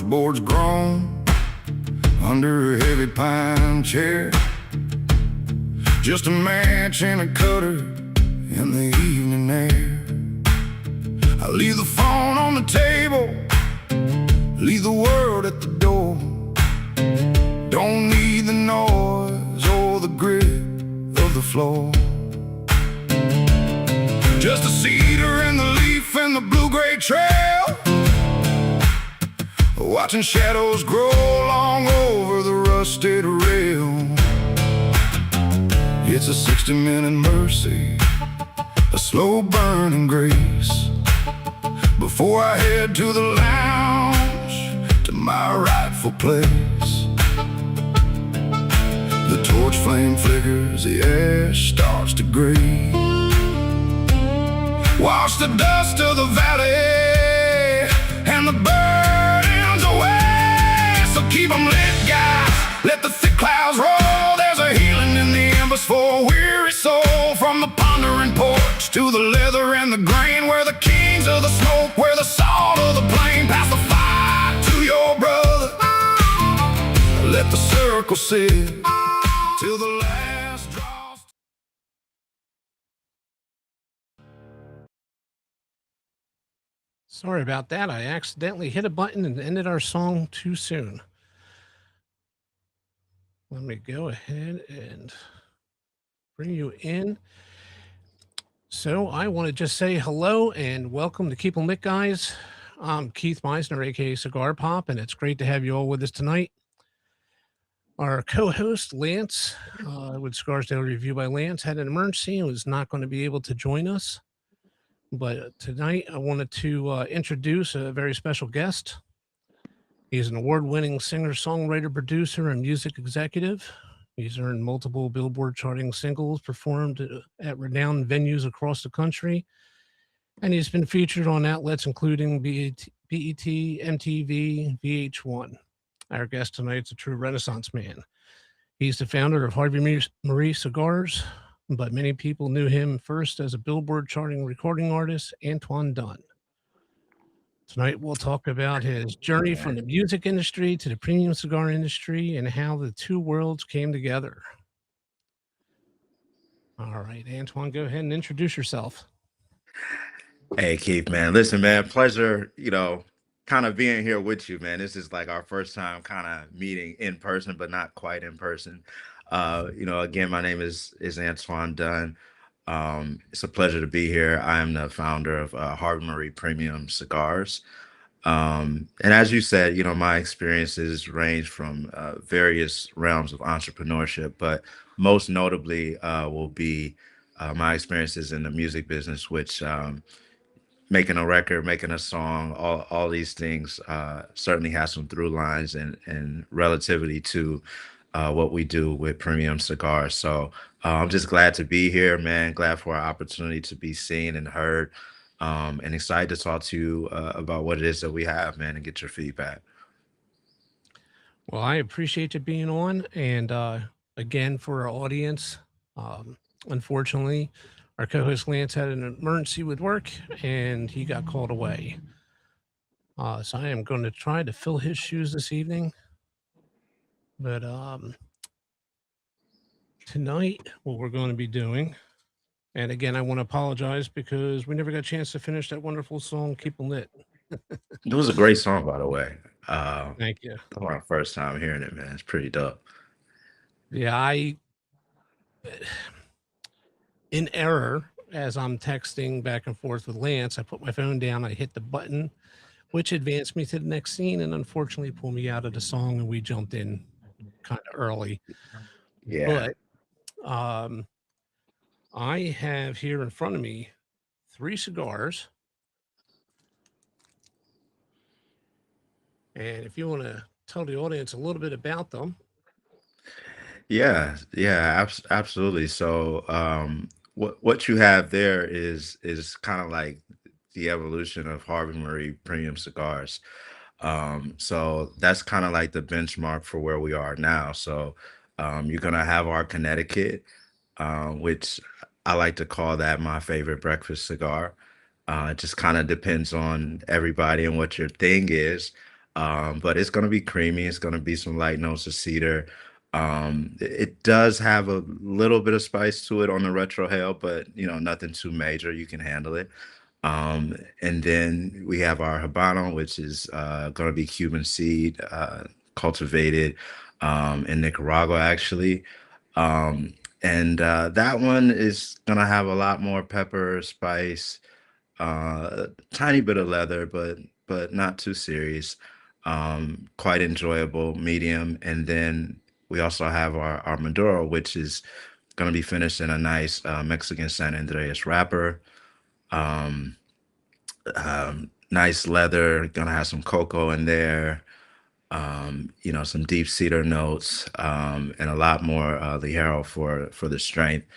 boards grown under a heavy pine chair. Just a match and a cutter in the evening air. I leave the phone on the table, leave the world at the door. Don't need the noise or the grip of the floor. Just a cedar and the leaf and the blue-gray trail, watching shadows grow long over the rusted rail. It's a 60-minute mercy, a slow burning grace, before I head to the lounge, to my rightful place. The torch flame flickers, the ash starts to gray. Wash the dust of the valley and the burdens away. So keep them lit, guys, let the thick clouds roll. There's a healing in the embers for a weary soul. From the pondering porch to the leather and the grain, where the kings of the smoke, where the salt of the plain. Pass the fire to your brother, let the circle sit till the last draws. Sorry about that. I accidentally hit a button and ended our song too soon. Let me go ahead and bring you in. So I want to just say hello and welcome to Keep 'em Lit, guys. I'm Keith Meisner, aka CigarPop, and it's great to have you all with us tonight. Our co-host Lance with Cigars Daily Review by Lance had an emergency and was not going to be able to join us. But tonight I wanted to introduce a very special guest. He's an award-winning singer, songwriter, producer, and music executive. He's earned multiple Billboard-charting singles, performed at renowned venues across the country, and he's been featured on outlets including BET, MTV, VH1. Our guest tonight's a true Renaissance man. He's the founder of Harvey Marie Cigars, but many people knew him first as a Billboard-charting recording artist, Antoine Dunn. Tonight, we'll talk about his journey from the music industry to the premium cigar industry and how the two worlds came together. All right, Antoine, go ahead and introduce yourself. Hey, Keith, man. Listen, man, pleasure, kind of being here with you, man. This is like our first time kind of meeting in person, but not quite in person. Again, my name is Antoine Dunn. It's a pleasure to be here. I am the founder of Harvey Marie Premium Cigars. And as you said, my experiences range from various realms of entrepreneurship, but most notably will be my experiences in the music business, which making a record, making a song, all these things certainly has some through lines and relativity to what we do with premium cigars. So I'm just glad to be here, man. Glad for our opportunity to be seen and heard, and excited to talk to you about what it is that we have, man, and get your feedback. Well, I appreciate you being on. And again, for our audience, unfortunately, our co-host Lance had an emergency with work and he got called away. So I am going to try to fill his shoes this evening. But tonight, what we're going to be doing, and again, I want to apologize because we never got a chance to finish that wonderful song, Keep 'em Lit. It was a great song, by the way. Thank you. That was my first time hearing it, man. It's pretty dope. Yeah, in error, as I'm texting back and forth with Lance, I put my phone down, I hit the button, which advanced me to the next scene and unfortunately pulled me out of the song and we jumped in kind of early. Yeah. But I have here in front of me 3 cigars. And if you want to tell the audience a little bit about them. Yeah, absolutely. So what you have there is kind of like the evolution of Harvey Marie Premium Cigars. So that's kind of like the benchmark for where we are now. So you're gonna have our Connecticut, which I like to call that my favorite breakfast cigar. It just kind of depends on everybody and what your thing is. But it's going to be creamy. It's going to be some light notes of cedar. It does have a little bit of spice to it on the retrohale, but nothing too major. You can handle it. And then we have our Habano, which is going to be Cuban seed, cultivated in Nicaragua, actually. And that one is going to have a lot more pepper, spice, tiny bit of leather, but not too serious. Quite enjoyable, medium. And then we also have our Maduro, which is going to be finished in a nice Mexican San Andreas wrapper. Um, Nice leather, gonna have some cocoa in there, some deep cedar notes, and a lot more Ligero for the strength.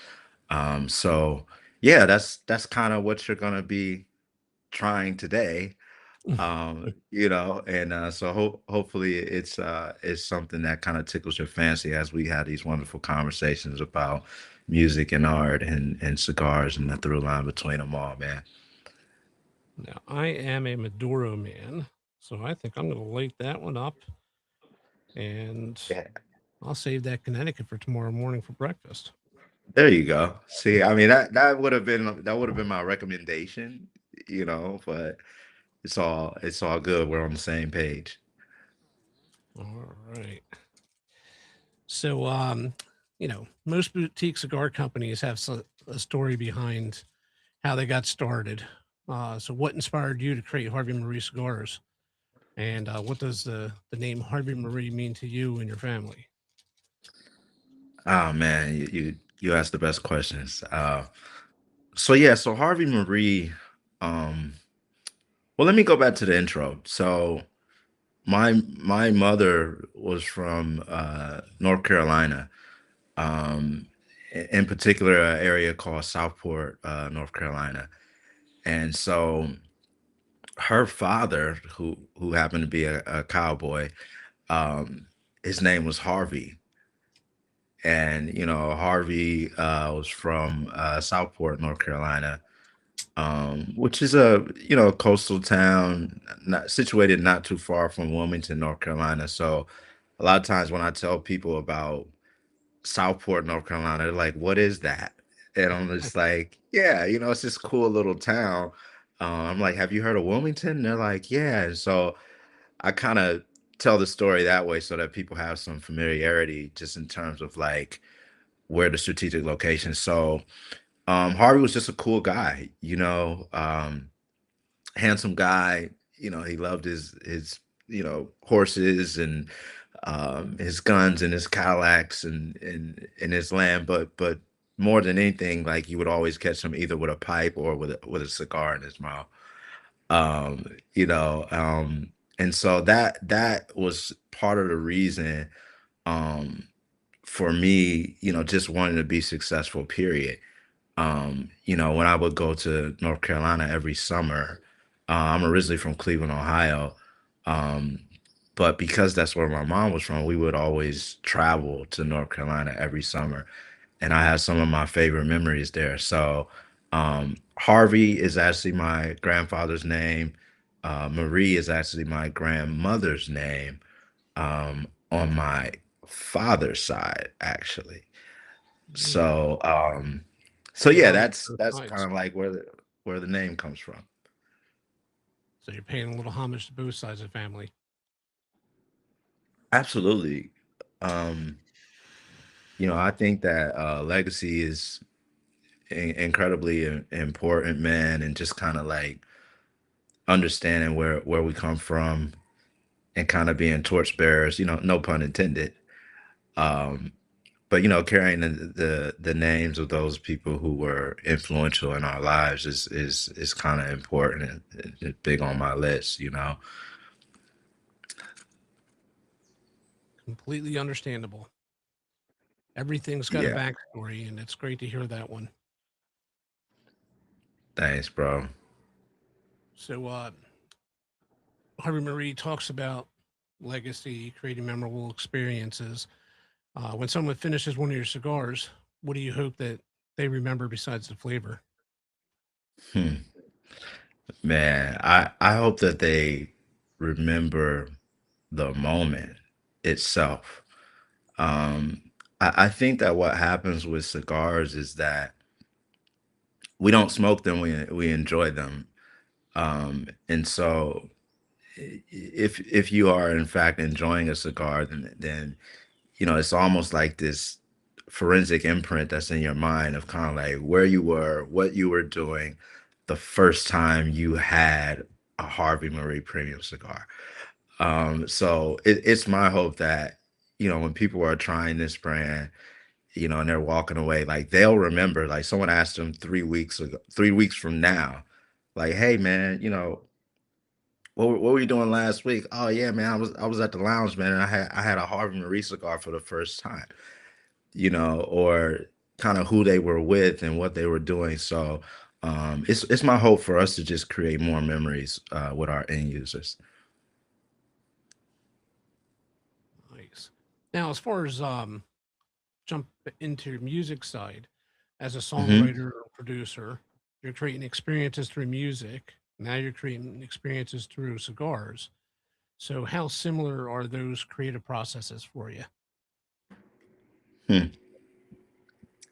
So yeah, that's kind of what you're gonna be trying today. And so hopefully it's something that kind of tickles your fancy as we had these wonderful conversations about music and art and cigars and the through line between them all, man. Now, I am a Maduro man, so I think I'm going to light that one up, and Yeah. I'll save that Connecticut for tomorrow morning for breakfast. There you go. See, I mean that would have been my recommendation, but it's all good. We're on the same page. All right. So, most boutique cigar companies have a story behind how they got started. So, what inspired you to create Harvey Marie Cigars? And what does the name Harvey Marie mean to you and your family? Oh man, you asked the best questions. So yeah, so Harvey Marie. Um, well, let me go back to the intro. So my mother was from North Carolina, in particular, an area called Southport, North Carolina, and so her father, who happened to be a cowboy, um, his name was Harvey, and Harvey was from Southport, North Carolina, which is a coastal town, not situated not too far from Wilmington, North Carolina. So a lot of times when I tell people about Southport, North Carolina, they're like, "What is that?" And I'm just like, "Yeah, it's this cool little town." I'm like, "Have you heard of Wilmington?" And they're like, "Yeah." And so I kind of tell the story that way so that people have some familiarity just in terms of like where the strategic location. So Harvey was just a cool guy, handsome guy. He loved his horses and his guns and his Cadillacs and his land, but more than anything, like you would always catch him either with a pipe or with a cigar in his mouth. Um, you know, um, and so that was part of the reason um for me, just wanting to be successful, period. When I would go to North Carolina every summer, I'm originally from Cleveland, Ohio. Um, but because that's where my mom was from, we would always travel to North Carolina every summer. And I have some of my favorite memories there. So, Harvey is actually my grandfather's name. Marie is actually my grandmother's name, on my father's side, actually. Mm, So paying yeah, homage that's to both that's kind sides. of like where the name comes from. So you're paying a little homage to both sides of the family. Absolutely. Um, I think that legacy is incredibly important, man, and just kind of like understanding where we come from and kind of being torchbearers, no pun intended. Um, but carrying the names of those people who were influential in our lives is kind of important and big on my list. Completely understandable. Everything's got a Yeah. backstory, and it's great to hear that one. Thanks, bro. So, Harvey Marie talks about legacy, creating memorable experiences. When someone finishes one of your cigars, what do you hope that they remember besides the flavor? Hmm. Man, I hope that they remember. the moment itself. Um, I think that what happens with cigars is that we don't smoke them, we enjoy them. And so if you are in fact enjoying a cigar, then it's almost like this forensic imprint that's in your mind of kind of like where you were, what you were doing the first time you had a Harvey Marie premium cigar. So it's my hope that, when people are trying this brand, and they're walking away, like they'll remember, like someone asked them 3 weeks ago, 3 weeks from now, like, hey man, what were you doing last week? Oh yeah, man, I was at the lounge, man, and I had a Harvey Marie cigar for the first time, or kind of who they were with and what they were doing. So it's my hope for us to just create more memories with our end users. Nice. Now, as far as jump into your music side, as a Hmm. songwriter or producer, you're creating experiences through music. Now you're creating experiences through cigars. So, how similar are those creative processes for you? Hmm,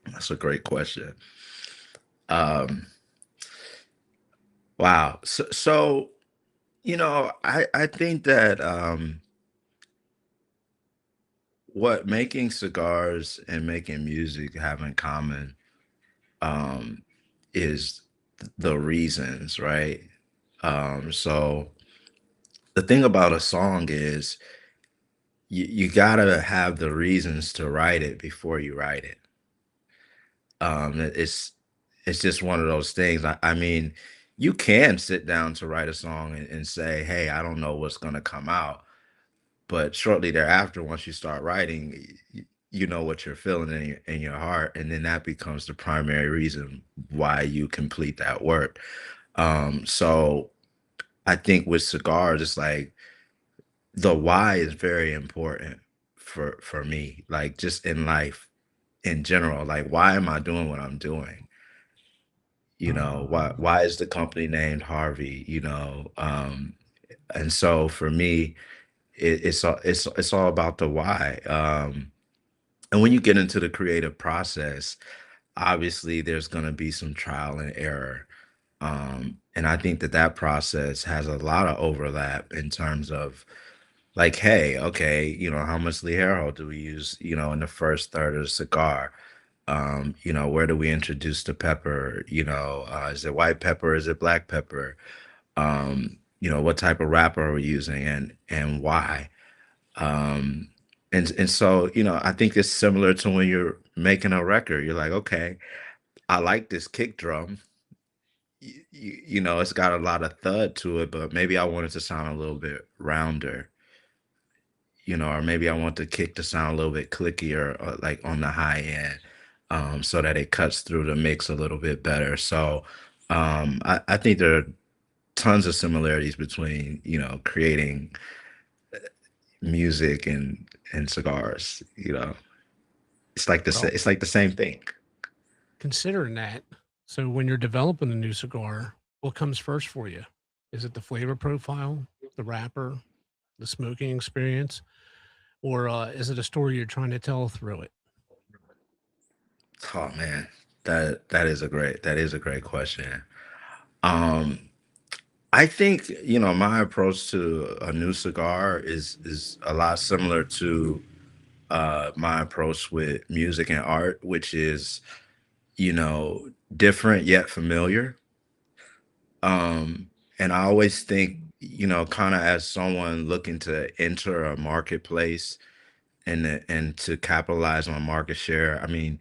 that's a great question. Um, wow. So I think that what making cigars and making music have in common um, is the reasons, right? So the thing about a song is you gotta have the reasons to write it before you write it. It's just one of those things. I mean, you can sit down to write a song and say, "Hey, I don't know what's gonna come out," but shortly thereafter, once you start writing, you know what you're feeling in your heart, and then that becomes the primary reason why you complete that work. So I think with cigars, it's like the why is very important for me, like just in life in general. Like, why am I doing what I'm doing? Why is the company named Harvey? And so for me, it's all about the why. And when you get into the creative process, obviously there's going to be some trial and error. And I think that process has a lot of overlap in terms of like, hey, okay, how much Ligero do we use, in the first third of the cigar? Where do we introduce the pepper? Is it white pepper? Is it black pepper? What type of wrapper are we using and why? Um, and so, I think it's similar to when you're making a record. You're like, okay, I like this kick drum. It's got a lot of thud to it, but maybe I want it to sound a little bit rounder, or maybe I want the kick to sound a little bit clickier, like on the high end, so that it cuts through the mix a little bit better. So I think there are tons of similarities between, creating music and cigars. Well, It's like the same thing. considering that, so when you're developing a new cigar, what comes first for you? Is it the flavor profile, the wrapper, the smoking experience, or is it a story you're trying to tell through it? Oh man, that is a great question. Um, I think my approach to a new cigar is a lot similar to my approach with music and art, which is different yet familiar. Um, and I always think kind of as someone looking to enter a marketplace and to capitalize on market share. I mean,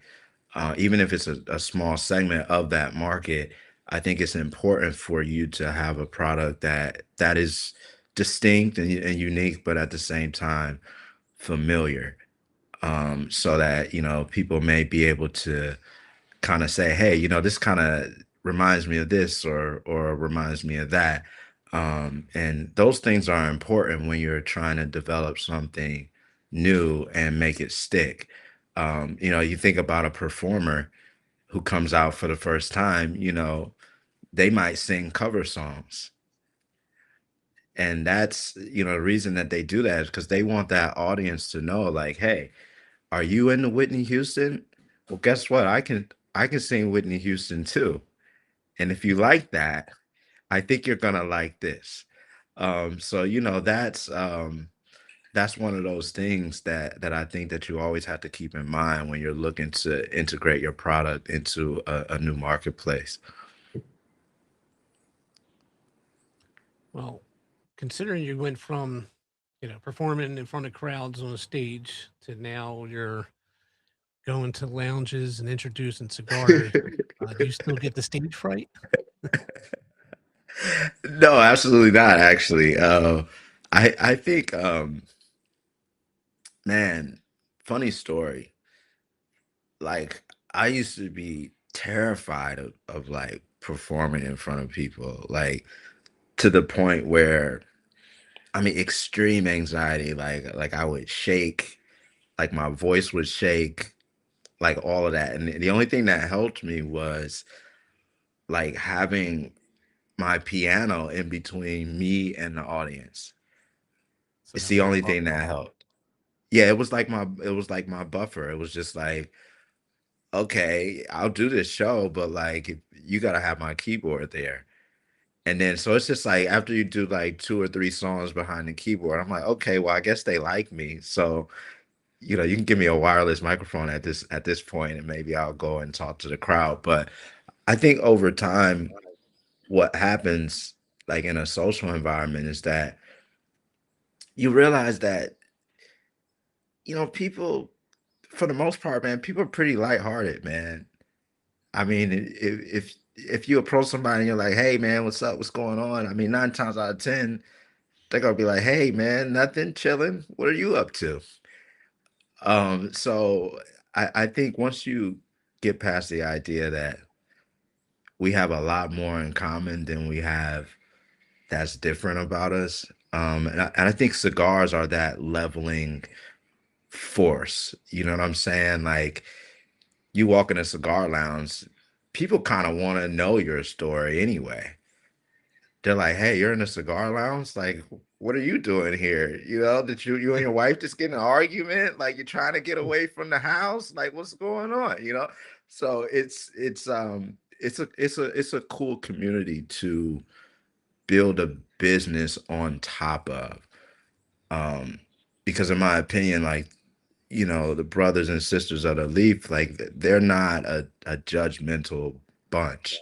even if it's a small segment of that market, I think it's important for you to have a product that is distinct and unique, but at the same time familiar, so that people may be able to kind of say, hey, this kind of reminds me of this or reminds me of that. And those things are important when you're trying to develop something new and make it stick. You think about a performer who comes out for the first time, they might sing cover songs And that's, the reason that they do that is because they want that audience to know, like, hey, are you into Whitney Houston? Well, guess what? I can sing Whitney Houston too. And if you like that, I think you're gonna like this. So that's one of those things that I think that you always have to keep in mind when you're looking to integrate your product into a new marketplace. Well, considering you went from, performing in front of crowds on a stage to now you're going to lounges and introducing cigars, do you still get the stage fright? No, absolutely not, actually. I think, man, funny story. Like, I used to be terrified of like performing in front of people, like to the point where, I mean, extreme anxiety. Like I would shake, like my voice would shake, like all of that. And the only thing that helped me was like having my piano in between me and the audience. So It's that the was your only thing buffer. that helped. Yeah, it was like my buffer. It was just like, okay, I'll do this show, but like you gotta have my keyboard there. And then so it's just like after you do like two or three songs behind the keyboard, I'm like, okay, well, I guess they like me. So, you can give me a wireless microphone at this point, and maybe I'll go and talk to the crowd. But I think over time, what happens like in a social environment is that you realize that, people for the most part, man, people are pretty lighthearted, man. I mean, if you approach somebody and you're like, "Hey, man, what's up? What's going on?" I mean, 9 times out of 10, they're gonna be like, "Hey, man, nothing, chilling. What are you up to?" So I think once you get past the idea that we have a lot more in common than we have that's different about us, and I think cigars are that leveling force. You know what I'm saying? Like you walk in a cigar lounge, people kind of want to know your story anyway. They're like, "Hey, you're in a cigar lounge? Like, what are you doing here? Did you and your wife just get in an argument? Like, you're trying to get away from the house? Like, what's going on? So it's a cool community to build a business on top of. Um, because in my opinion, like, the brothers and sisters of the Leaf, like they're not a judgmental bunch.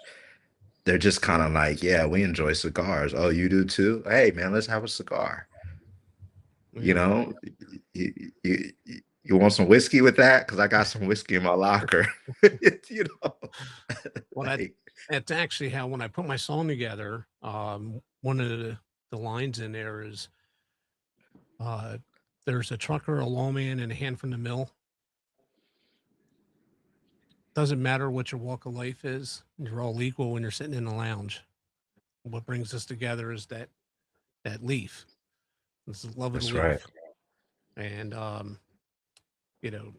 They're just kind of like, yeah, we enjoy cigars. Oh, you do too? Hey, man, let's have a cigar. You Yeah. know, you, you, you want some whiskey with that? Because I got some whiskey in my locker. you know, Well, like, that's actually how when I put my song together, one of the lines in there is, uh, "There's a trucker, a lawman, and a hand from the mill. Doesn't matter what your walk of life is. You're all equal when you're sitting in the lounge. What brings us together is that leaf. It's the love of the that's right. leaf." And you know,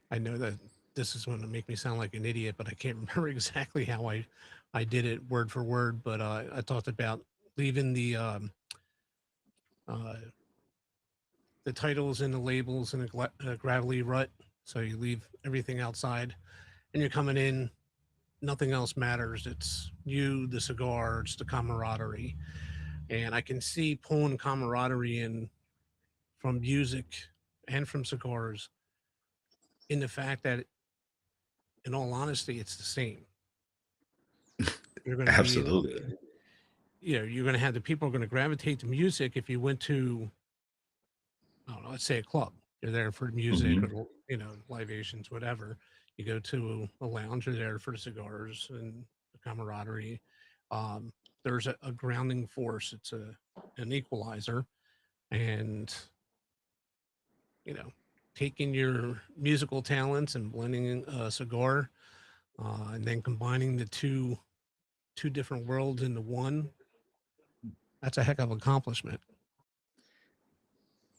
I know that this is going to make me sound like an idiot, but I can't remember exactly how I did it word for word. But I talked about leaving uh, the titles and the labels in a gravelly rut. So you leave everything outside, and you're coming in. Nothing else matters. It's you, the cigar, it's the camaraderie, and I can see pulling camaraderie in from music and from cigars in the fact that, in all honesty, it's the same. You're going to be able Absolutely. you're going to have the people are going to gravitate to music if you went to, I don't know, let's say a club. You're there for music Hmm. or, libations, whatever. You go to a lounge, you're there for the cigars and the camaraderie. Um, there's a grounding force. It's an equalizer, and you know, taking your musical talents and blending a cigar, and then combining the two different worlds into one. That's a heck of an accomplishment.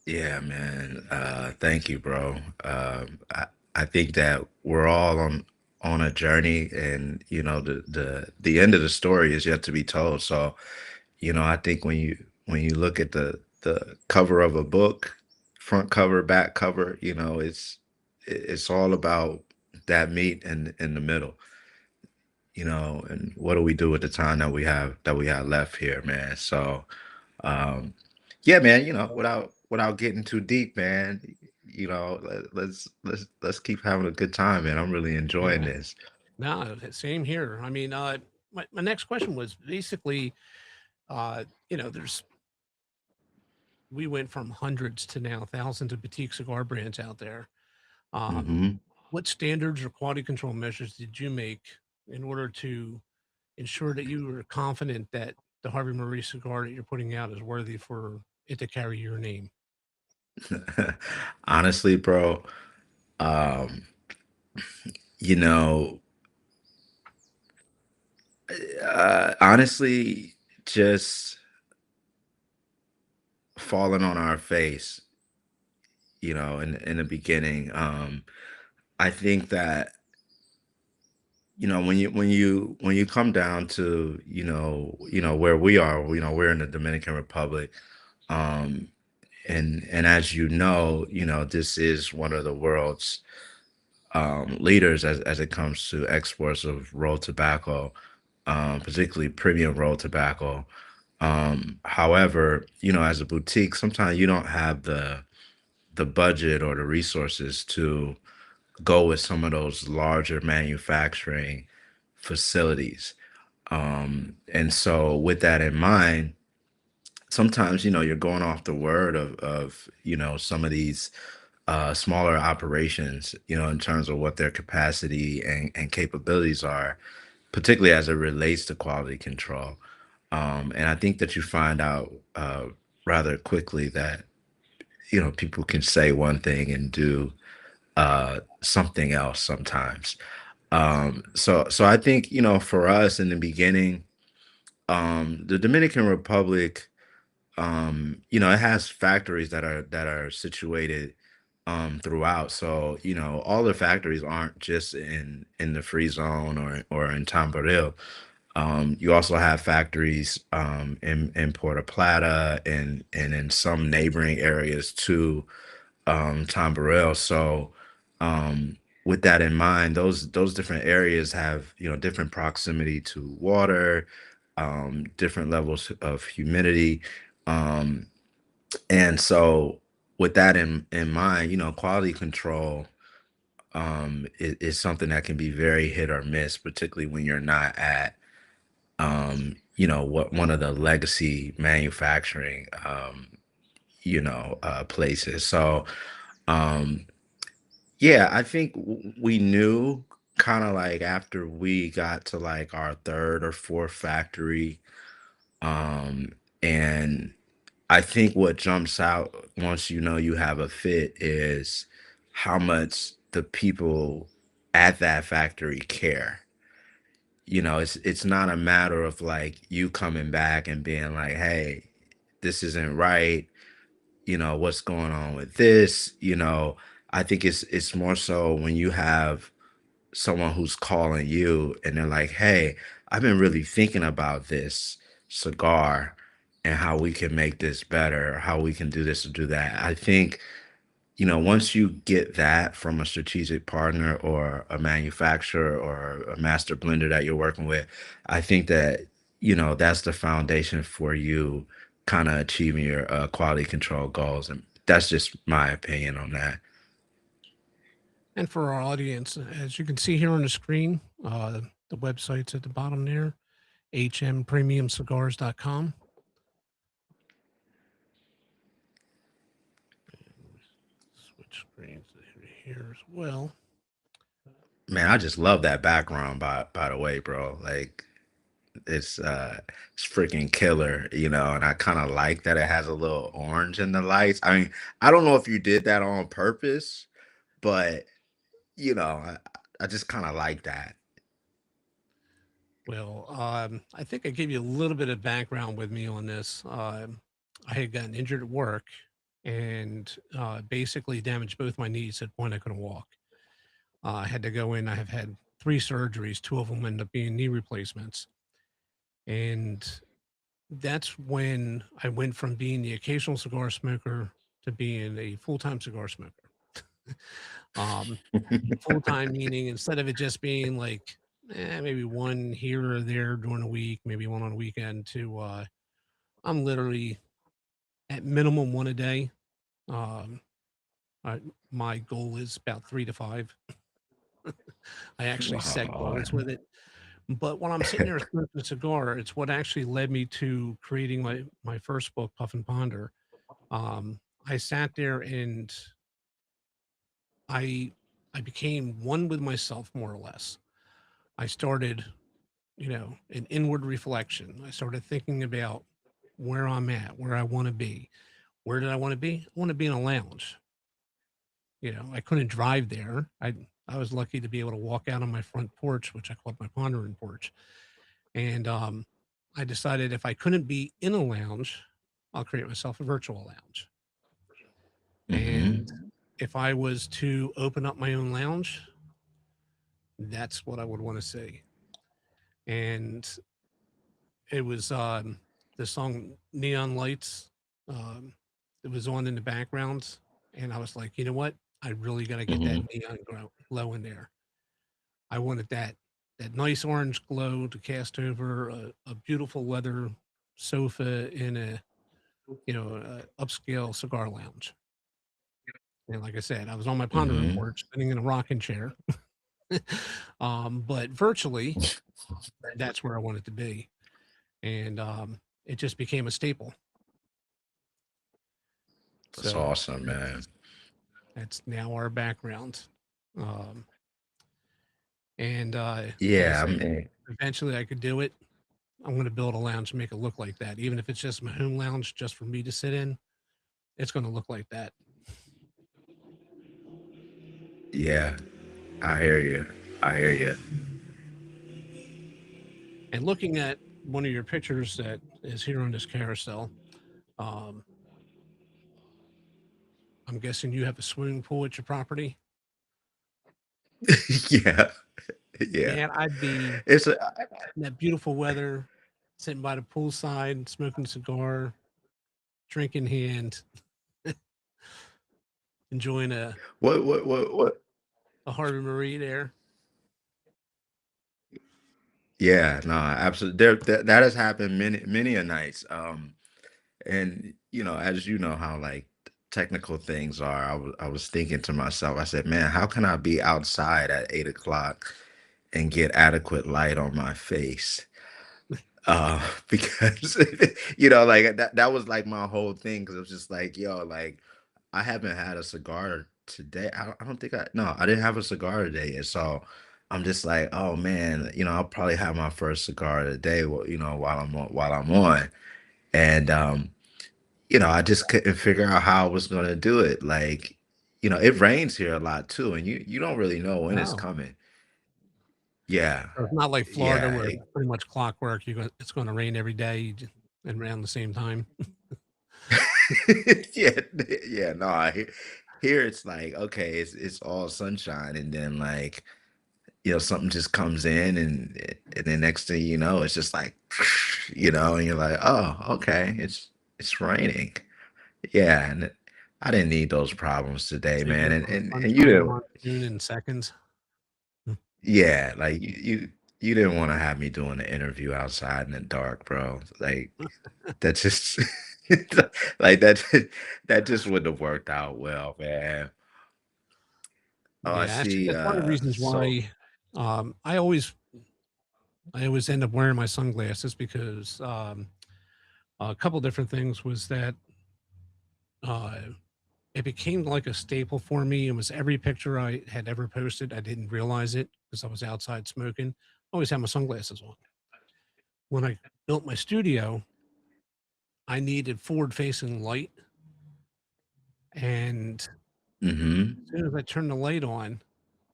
Yeah, man. Thank you, bro. I think that we're all on a journey, and the end of the story is yet to be told. So, I think when you look at the cover of a book, front cover, back cover, it's all about that meat in the middle, and what do we do with the time that we have left here, man? So, um, yeah, man, without getting too deep, man, let's keep having a good time, man. I'm really enjoying Yeah. this. No, same here. I mean, my next question was basically, there's we went from hundreds to now thousands of boutique cigar brands out there. Um, Hmm. what standards or quality control measures did you make in order to ensure that you were confident that the Harvey Marie cigar that you're putting out is worthy for it to carry your name? Honestly, bro, um, you know, honestly, just falling on our face, in the beginning. I think that, when you come down to, where we are, we're in the Dominican Republic. Um, and as this is one of the world's leaders as it comes to exports of rolled tobacco, particularly premium rolled tobacco. However, as a boutique, sometimes you don't have the budget or the resources to go with some of those larger manufacturing facilities. And so with that in mind, sometimes you're going off the word of some of these smaller operations, in terms of what their capacity and capabilities are, particularly as it relates to quality control. And I think that you find out rather quickly that people can say one thing and do something else sometimes. So I think for us in the beginning, the Dominican Republic, it has factories that are situated throughout. So, all the factories aren't just in the free zone or in Tamboril. You also have factories in Puerto Plata and in some neighboring areas to Tamboril. So, with that in mind, those different areas have different proximity to water, different levels of humidity, um, and so with that in mind, quality control is something that can be very hit or miss, particularly when you're not at what one of the legacy manufacturing places. So um yeah, I think we knew kind of like after we got to like our third or fourth factory. And I think what jumps out once you have a fit is how much the people at that factory care. It's not a matter of like you coming back and being like, hey, this isn't right, what's going on with this. I think it's more so when you have someone who's calling you and they're like, hey, I've been really thinking about this cigar and how we can make this better, how we can do this or do that. I think, once you get that from a strategic partner or a manufacturer or a master blender that you're working with, I think that, that's the foundation for you kind of achieving your quality control goals. And that's just my opinion on that. And for our audience, as you can see here on the screen, the website's at the bottom there, hmpremiumcigars.com. Switch screens here as well. Man, I just love that background by the way, bro. Like it's freaking killer, and I kind of like that it has a little orange in the lights. I mean, I don't know if you did that on purpose, but I just kind of like that. Well, I think I gave you a little bit of background with me on this. I had gotten injured at work and basically damaged both my knees at the point I couldn't walk. I had to go in. I have had three surgeries. Two of them ended up being knee replacements. And that's when I went from being the occasional cigar smoker to being a full-time cigar smoker. Um, Full-time meaning instead of it just being like maybe one here or there during the week, maybe one on the weekend, to I'm literally at minimum one a day. Um, my goal is about 3 to 5. I actually set Wow. goals with it. But when I'm sitting there smoking a cigar, it's what actually led me to creating my first book, Puff and Ponder. I sat there and I I became one with myself more or less. I started, an inward reflection. I started thinking about where I'm at, where I want to be. Where did I want to be? I want to be in a lounge. I couldn't drive there. I was lucky to be able to walk out on my front porch, which I called my pondering porch. And I decided if I couldn't be in a lounge, I'll create myself a virtual lounge. And Hmm. if I was to open up my own lounge, that's what I would want to see. And it was the song Neon Lights. Um, it was on in the background. And I was like, you know what? I really got to get that Hmm. neon glow in there. I wanted that nice orange glow to cast over a beautiful leather sofa in a upscale cigar lounge. And like I said, I was on my pondering Hmm. porch, sitting in a rocking chair. But virtually, that's where I wanted to be, and it just became a staple. That's So awesome, man. that's now our background. Um, and like I Yeah, I said, mean, eventually I could do it. I'm going to build a lounge and make it look like that, even if it's just my home lounge, just for me to sit in. It's going to look like that. yeah, I hear you. I hear you. And looking at one of your pictures that is here on this carousel, um, I'm guessing you have a swimming pool at your property. Yeah, yeah. Man, I'd be It's a in that beautiful weather, sitting by the poolside, smoking a cigar, drink in hand, enjoying what? a Harvey Marie there. Yeah, no, absolutely. That has happened many a nights. And as you know how like technical things are, I was thinking to myself, I said, man, how can I be outside at 8 o'clock and get adequate light on my face? Because like that was like my whole thing, because it was just like, yo, like I haven't had a cigar today. I don't think I didn't have a cigar today. And so I'm just like, oh man, I'll probably have my first cigar today, while I'm on. And I just couldn't figure out how I was gonna do it. Like, it rains here a lot too, and you don't really know when it's Oh, coming. Yeah. so it's not like Florida Yeah. where it's pretty much clockwork. It's going to rain every day and around the same time. Yeah, yeah, no, here it's like, okay, it's all sunshine, and then like, something just comes in, and then next thing you know, it's just like, and you're like, oh, okay, it's raining. Yeah, and I didn't need those problems today, So you man. go And from and, and you sunshine to didn't, monsoon in seconds. Hmm. yeah, like you didn't want to have me doing an interview outside in the dark, bro. Like that just like that just wouldn't have worked out well, man. Oh, I Yeah, see. that's one of the reasons So why um, I always I always end up wearing my sunglasses because a couple different things was that uh, it became like a staple for me. It was every picture I had ever posted. I didn't realize it because I was outside smoking. I always had my sunglasses on. When I built my studio, I needed forward facing light. And hmm. as soon as I turned the light on,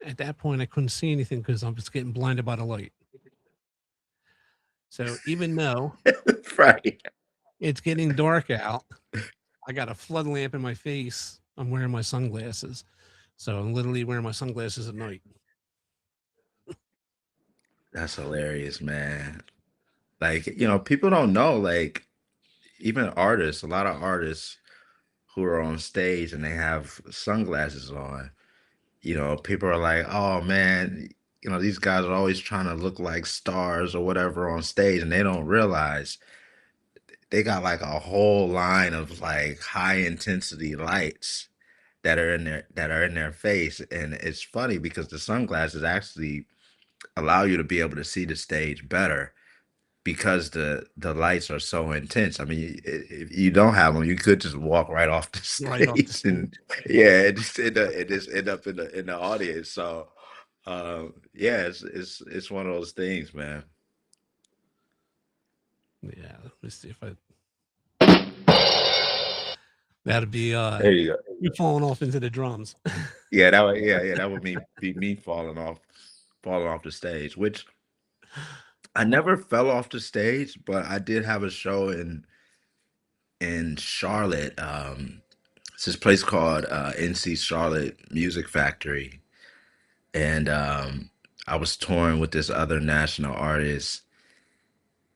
at that point, I couldn't see anything because I was getting blinded by the light. So even though Right. it's getting dark out, I got a flood lamp in my face. I'm wearing my sunglasses. So I'm literally wearing my sunglasses at night. That's hilarious, man. Like, people don't know, like, even artists, a lot of artists who are on stage and they have sunglasses on, people are like, oh man, these guys are always trying to look like stars or whatever on stage, and they don't realize they got like a whole line of like high intensity lights that are in their face. And it's funny because the sunglasses actually allow you to be able to see the stage better because the lights are so intense. I mean, if you don't have them, you could just walk right off the Right off the stage, and stage. yeah, it just end up in the audience. So, yeah, it's one of those things, man. Yeah, let me see if I. That'd be There you go. you falling off into the drums. Yeah, that would be me falling off the stage, which I never fell off the stage, but I did have a show in Charlotte. It's this place called NC Charlotte Music Factory, and I was touring with this other national artist,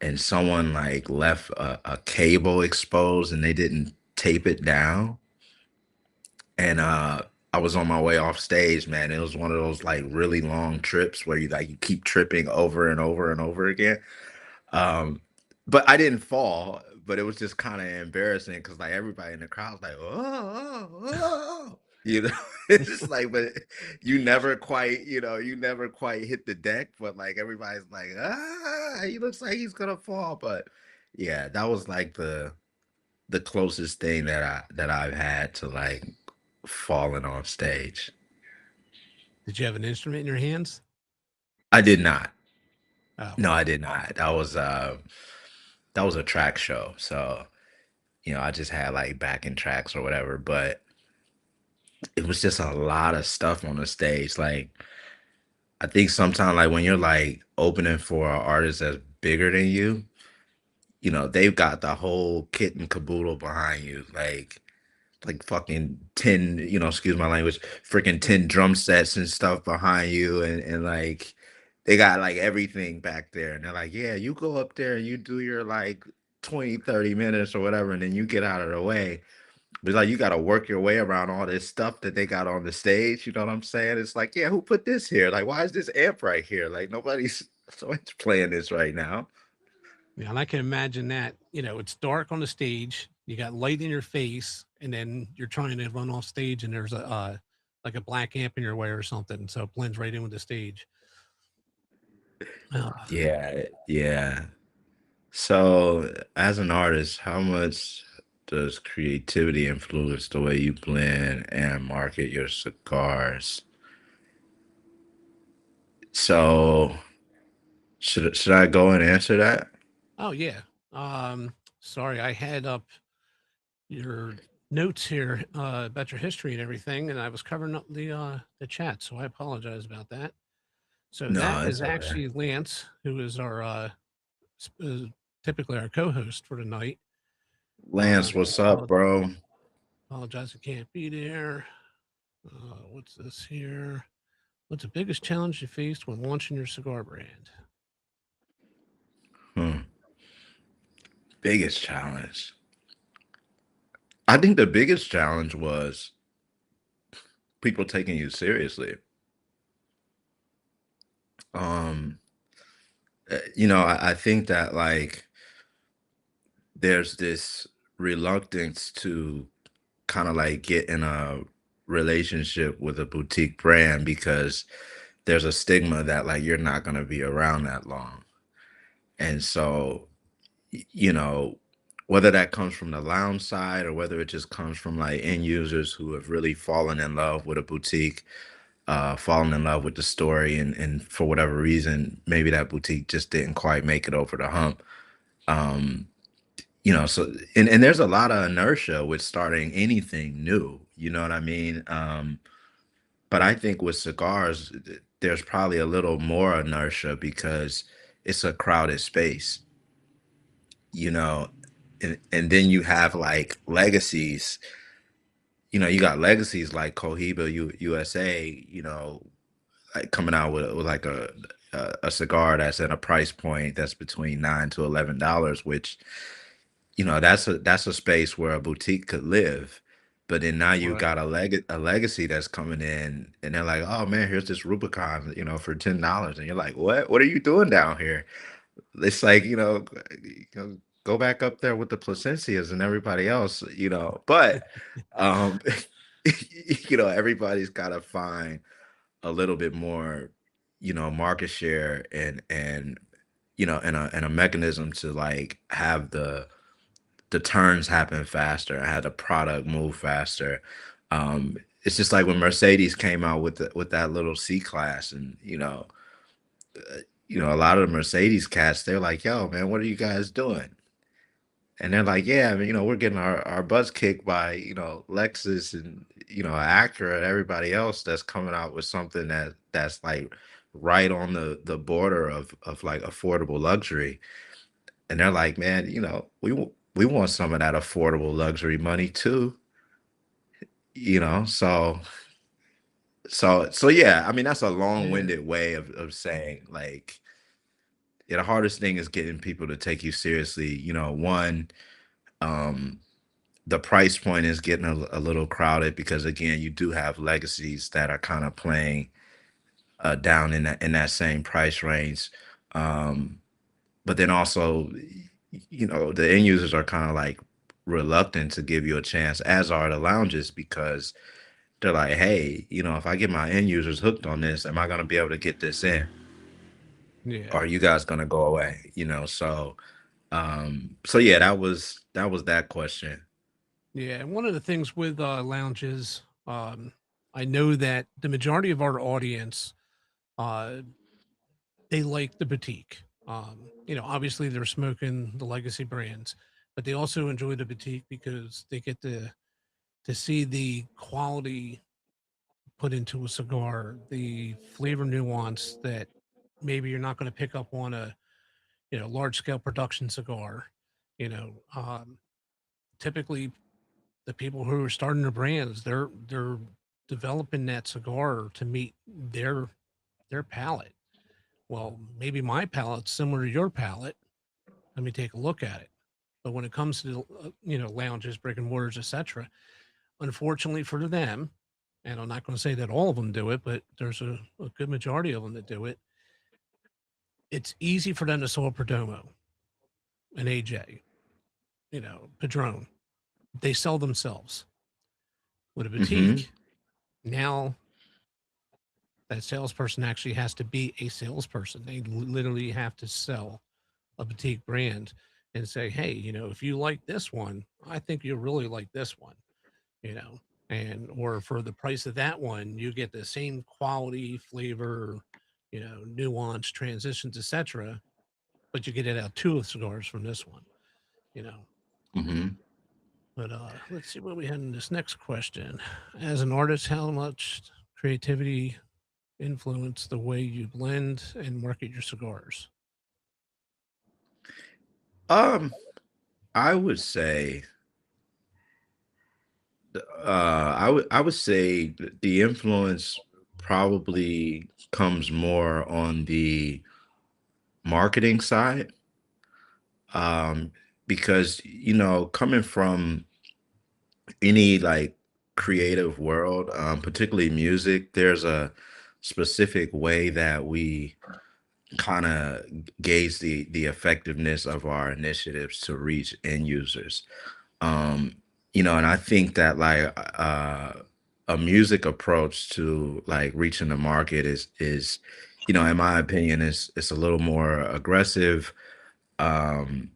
and someone like left a cable exposed, and they didn't tape it down, and I was on my way off stage, man. It was one of those like really long trips where you keep tripping over and over and over again. Um, but I didn't fall, but it was just kind of embarrassing because like everybody in the crowd was like, oh, oh, oh. It's just like, but you never quite hit the deck, but like everybody's like, he looks like he's gonna fall. But yeah, that was like the closest thing that I've had to like falling on stage. Did you have an instrument in your hands? I did not. Oh, No, I did not. That was a track show. So, I just had like backing tracks or whatever, but it was just a lot of stuff on the stage. Like, I think sometimes, like, when you're like opening for an artist that's bigger than you, they've got the whole kit and caboodle behind you. Like fucking 10, excuse my language, freaking 10 drum sets and stuff behind you, and like they got like everything back there, and they're like, yeah, you go up there and you do your like 20, 30 minutes or whatever, and then you get out of the way. But like you got to work your way around all this stuff that they got on the stage. You know what I'm saying? It's like, yeah, who put this here? Like, why is this amp right here? Like nobody's playing this right now. yeah, and I can imagine that. It's dark on the stage. You got light in your face, and then you're trying to run off stage, and there's a like a black amp in your way or something, so it blends right in with the stage. Uh, Yeah, yeah. So, as an artist, how much does creativity influence the way you blend and market your cigars? So, should I go and answer that? oh yeah. Sorry, I had up your notes here about your history and everything, and I was covering up the chat, so I apologize about that. So that No, is it's okay. actually Lance, who is our typically our co-host for tonight. Lance, what's up, bro? Apologize, I can't be there. What's this here? What's the biggest challenge you faced when launching your cigar brand? Hmm. Biggest challenge. I think the biggest challenge was people taking you seriously. Um, I think that like there's this reluctance to kind of like get in a relationship with a boutique brand because there's a stigma that like you're not going to be around that long. And so, y- you know, whether that comes from the lounge side or whether it just comes from like end users who have really fallen in love with a boutique, fallen in love with the story, and for whatever reason, maybe that boutique just didn't quite make it over the hump. Um, so and there's a lot of inertia with starting anything new, you know what I mean? But I think with cigars, there's probably a little more inertia because it's a crowded space, you know, and then you have like legacies, you got legacies like Cohiba USA, like coming out with like a cigar that's at a price point that's between $9 to $11, which that's a space where a boutique could live. But then now you Right. got a legacy that's coming in, and they're like, oh man, here's this Rubicon, for $10, and you're like, what are you doing down here? It's like, go back up there with the Placencias and everybody else, but um everybody's got to find a little bit more, market share, and a mechanism to like have the turns happen faster, have the product move faster. It's just like when Mercedes came out with with that little C class, and a lot of the Mercedes cats, they're like, "Yo, man, what are you guys doing?" And they're like, "Yeah, I mean, we're getting our butts kicked by Lexus and Acura and everybody else that's coming out with something that's like right on the border of like affordable luxury." And they're like, "Man, we want some of that affordable luxury money too." So yeah, I mean, that's a Yeah. long-winded way of saying, like, yeah, the hardest thing is getting people to take you seriously. One, um, the price point is getting a little crowded because again, you do have legacies that are kind of playing down in that same price range. Um, but then also, the end users are kind of like reluctant to give you a chance, as are the lounges, because they're like, hey, if I get my end users hooked on this, am I going to be able to get this in? Or Yeah. are you guys going to go away? So yeah, that was that question. Yeah. And one of the things with lounges, I know that the majority of our audience, uh, they like the boutique. Obviously they're smoking the legacy brands, but they also enjoy the boutique because they get to see the quality put into a cigar, the flavor nuance that maybe you're not going to pick up on a large scale production cigar. You know, typically the people who are starting their brands, they're developing that cigar to meet their palate. Well, maybe my palate's similar to your palate. Let me take a look at it. But when it comes to lounges, brick and mortars, etc., unfortunately for them, and I'm not going to say that all of them do it, but there's a good majority of them that do it. It's easy for them to sell a Perdomo, an AJ, Padron. They sell themselves. With a Hmm. boutique, now that salesperson actually has to be a salesperson. They literally have to sell a boutique brand and say, hey, if you like this one, I think you'll really like this one, you know, and or for the price of that one, you get the same quality, flavor, nuance, transitions, etc. But you get it out two of cigars from this one, you know. Hmm. But let's see what we had in this next question. As an artist, how much creativity influence the way you blend and market your cigars? Um, I would say, I would say the influence probably comes more on the marketing side, um, because coming from any like creative world, particularly music, there's a specific way that we kind of gauge the effectiveness of our initiatives to reach end users. um and I think that like a music approach to like reaching the market is in my opinion, is a little more aggressive, um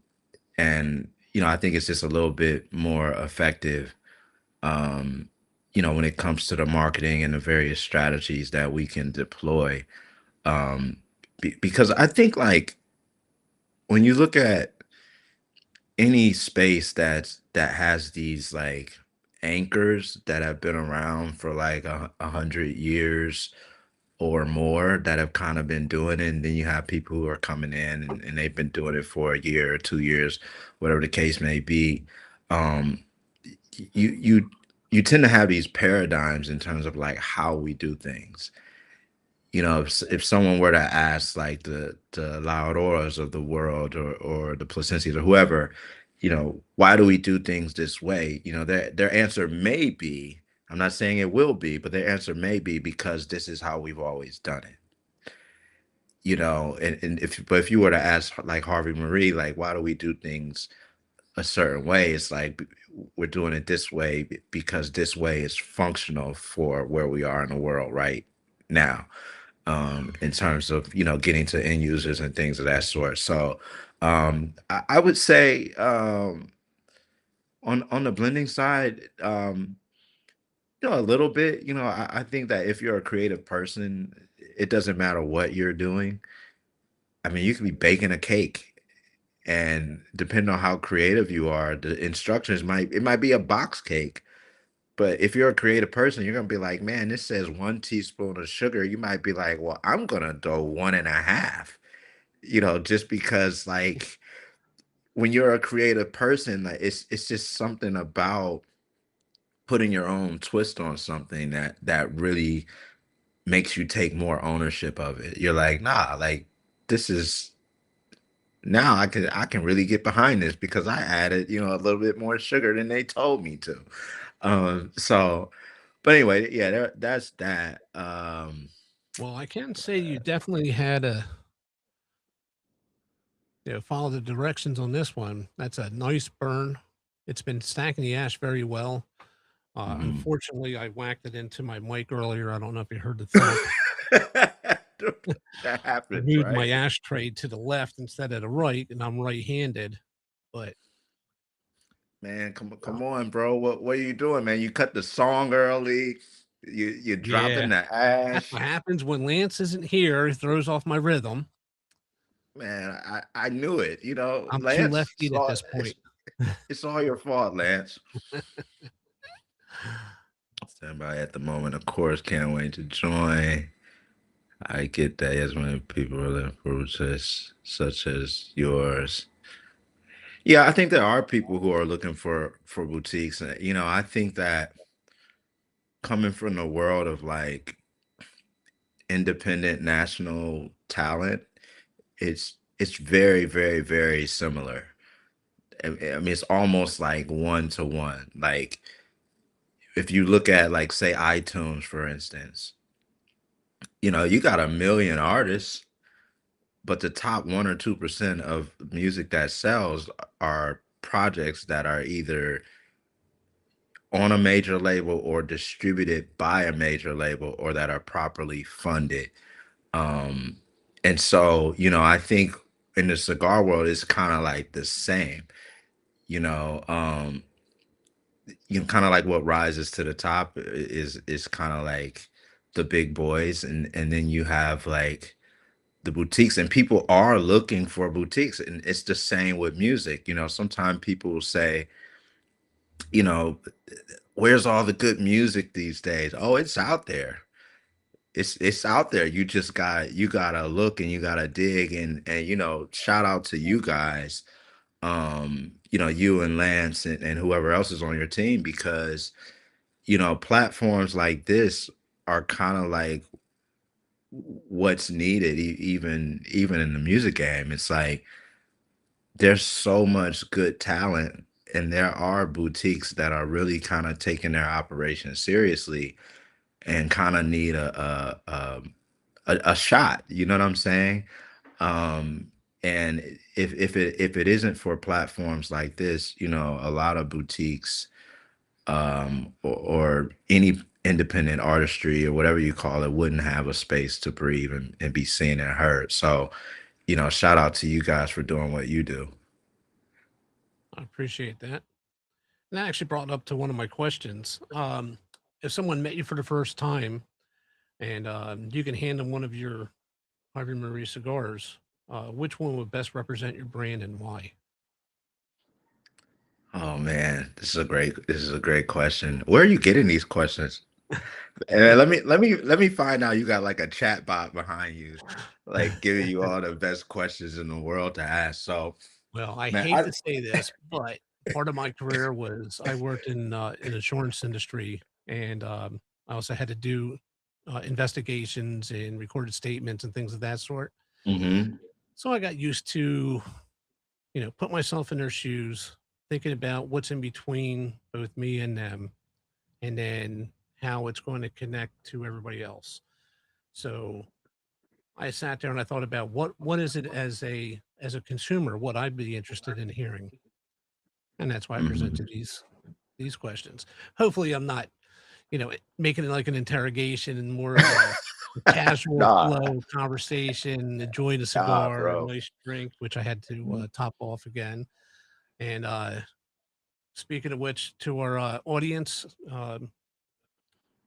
and I think it's just a little bit more effective, um when it comes to the marketing and the various strategies that we can deploy, um because I think like when you look at any space that has these like anchors that have been around for like 100 years or more, that have kind of been doing it, and then you have people who are coming in, and they've been doing it for a year or 2 years, whatever the case may be. um you tend to have these paradigms in terms of like how we do things. If someone were to ask like the loud auras of the world, or the Placencias or whoever, why do we do things this way? Their answer may be, I'm not saying it will be, but their answer may be because this is how we've always done it. And if you were to ask like Harvey Marie, like, why do we do things a certain way? It's like we're doing it this way because this way is functional for where we are in the world right now, in terms of getting to end users and things of that sort. So I would say, on the blending side, a little bit. I think that if you're a creative person, it doesn't matter what you're doing. I mean, you could be baking a cake, and depending on how creative you are, the instructions might be a box cake. But if you're a creative person, you're gonna be like, man, this says 1 teaspoon of sugar. You might be like, well, I'm gonna do 1.5. Just because, like, when you're a creative person, like, it's just something about putting your own twist on something that really makes you take more ownership of it. You're like, nah, like, this is now I can really get behind this because I added, a little bit more sugar than they told me to. So, but anyway, yeah, that's that. Well, I can say you definitely had a follow the directions on this one. That's a nice burn. It's been stacking the ash very well. Mhm. Unfortunately, I whacked it into my mic earlier. I don't know if you heard the thump. That I happens, moved my right? ashtray to the left instead of the right, and I'm right-handed. But Man, come uh, on, bro. What are you doing, man? You cut the song early. You're yeah, dropping the that's what ash. happens when Lance isn't here. He throws off my rhythm. Man, I knew it. I'm too Lance, left-feet at this point. it's all your fault, Lance. Stand by at the moment, of course. Can't wait to join. I get that. As many people are looking for such as yours. Yeah, I think there are people who are looking for boutiques. I think that coming from the world of like independent national talent, it's very, very, very similar. I mean, it's almost like one to one. Like, if you look at, like, say, iTunes, for instance, you got a million artists, but the top 1 or 2% of music that sells are projects that are either on a major label or distributed by a major label or that are properly funded. Um, and so, I think in the cigar world, it's kind of like the same, you know, um, kind of like what rises to the top is kind of like the big boys, and then you have like the boutiques, and people are looking for boutiques, and it's the same with music. Sometimes people will say, you know, where's all the good music these days? Oh, it's out there. It's out there. You gotta look and you gotta dig, and shout out to you guys, you and Lance, and whoever else is on your team, because platforms like this are kind of like what's needed, even in the music game. It's like there's so much good talent, and there are boutiques that are really kind of taking their operation seriously and kind of need a shot. You know what I'm saying? And if it isn't for platforms like this, a lot of boutiques, or any independent artistry or whatever you call it, wouldn't have a space to breathe and be seen and heard. So, shout out to you guys for doing what you do. I appreciate that. And that actually brought up to one of my questions. If someone met you for the first time and you can hand them one of your Harvey Marie cigars, which one would best represent your brand and why? Oh man, this is a great question. Where are you getting these questions? And let me find out you got like a chat bot behind you, like giving you all the best questions in the world to ask. So, Well, I man, hate to say this, but part of my career was I worked in insurance industry, and I also had to do investigations and recorded statements and things of that sort. Mhm. So I got used to, put myself in their shoes. thinking about what's in between both me and them, and then how it's going to connect to everybody else. So I sat there and I thought about what is it as a consumer, what I'd be interested in hearing, and that's why I Mhm. presented these questions. Hopefully, I'm not, making it like an interrogation and more of a casual Nah, flow conversation, enjoying a nah, cigar, a bro. nice drink, which I had to top off again. And speaking of which, to our audience,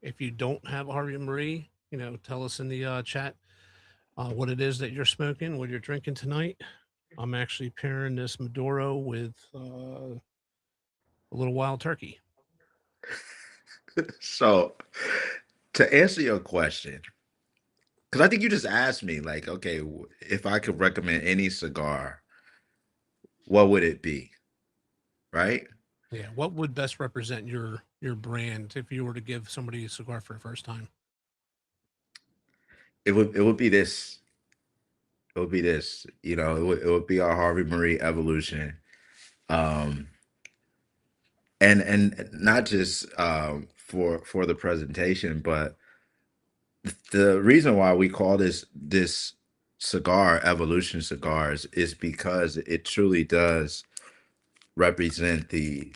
if you don't have Harvey Marie, tell us in the chat what it is that you're smoking, what you're drinking tonight. I'm actually pairing this Maduro with a little wild turkey. So, to answer your question, because I think you just asked me, like, okay, if I could recommend any cigar, what would it be? Right? Yeah, what would best represent your brand if you were to give somebody a cigar for the first time? It would be this. It would be this. It would be our Harvey Marie Evolution. Um, and not just for the presentation, but the reason why we call this cigar Evolution Cigars is because it truly does represent the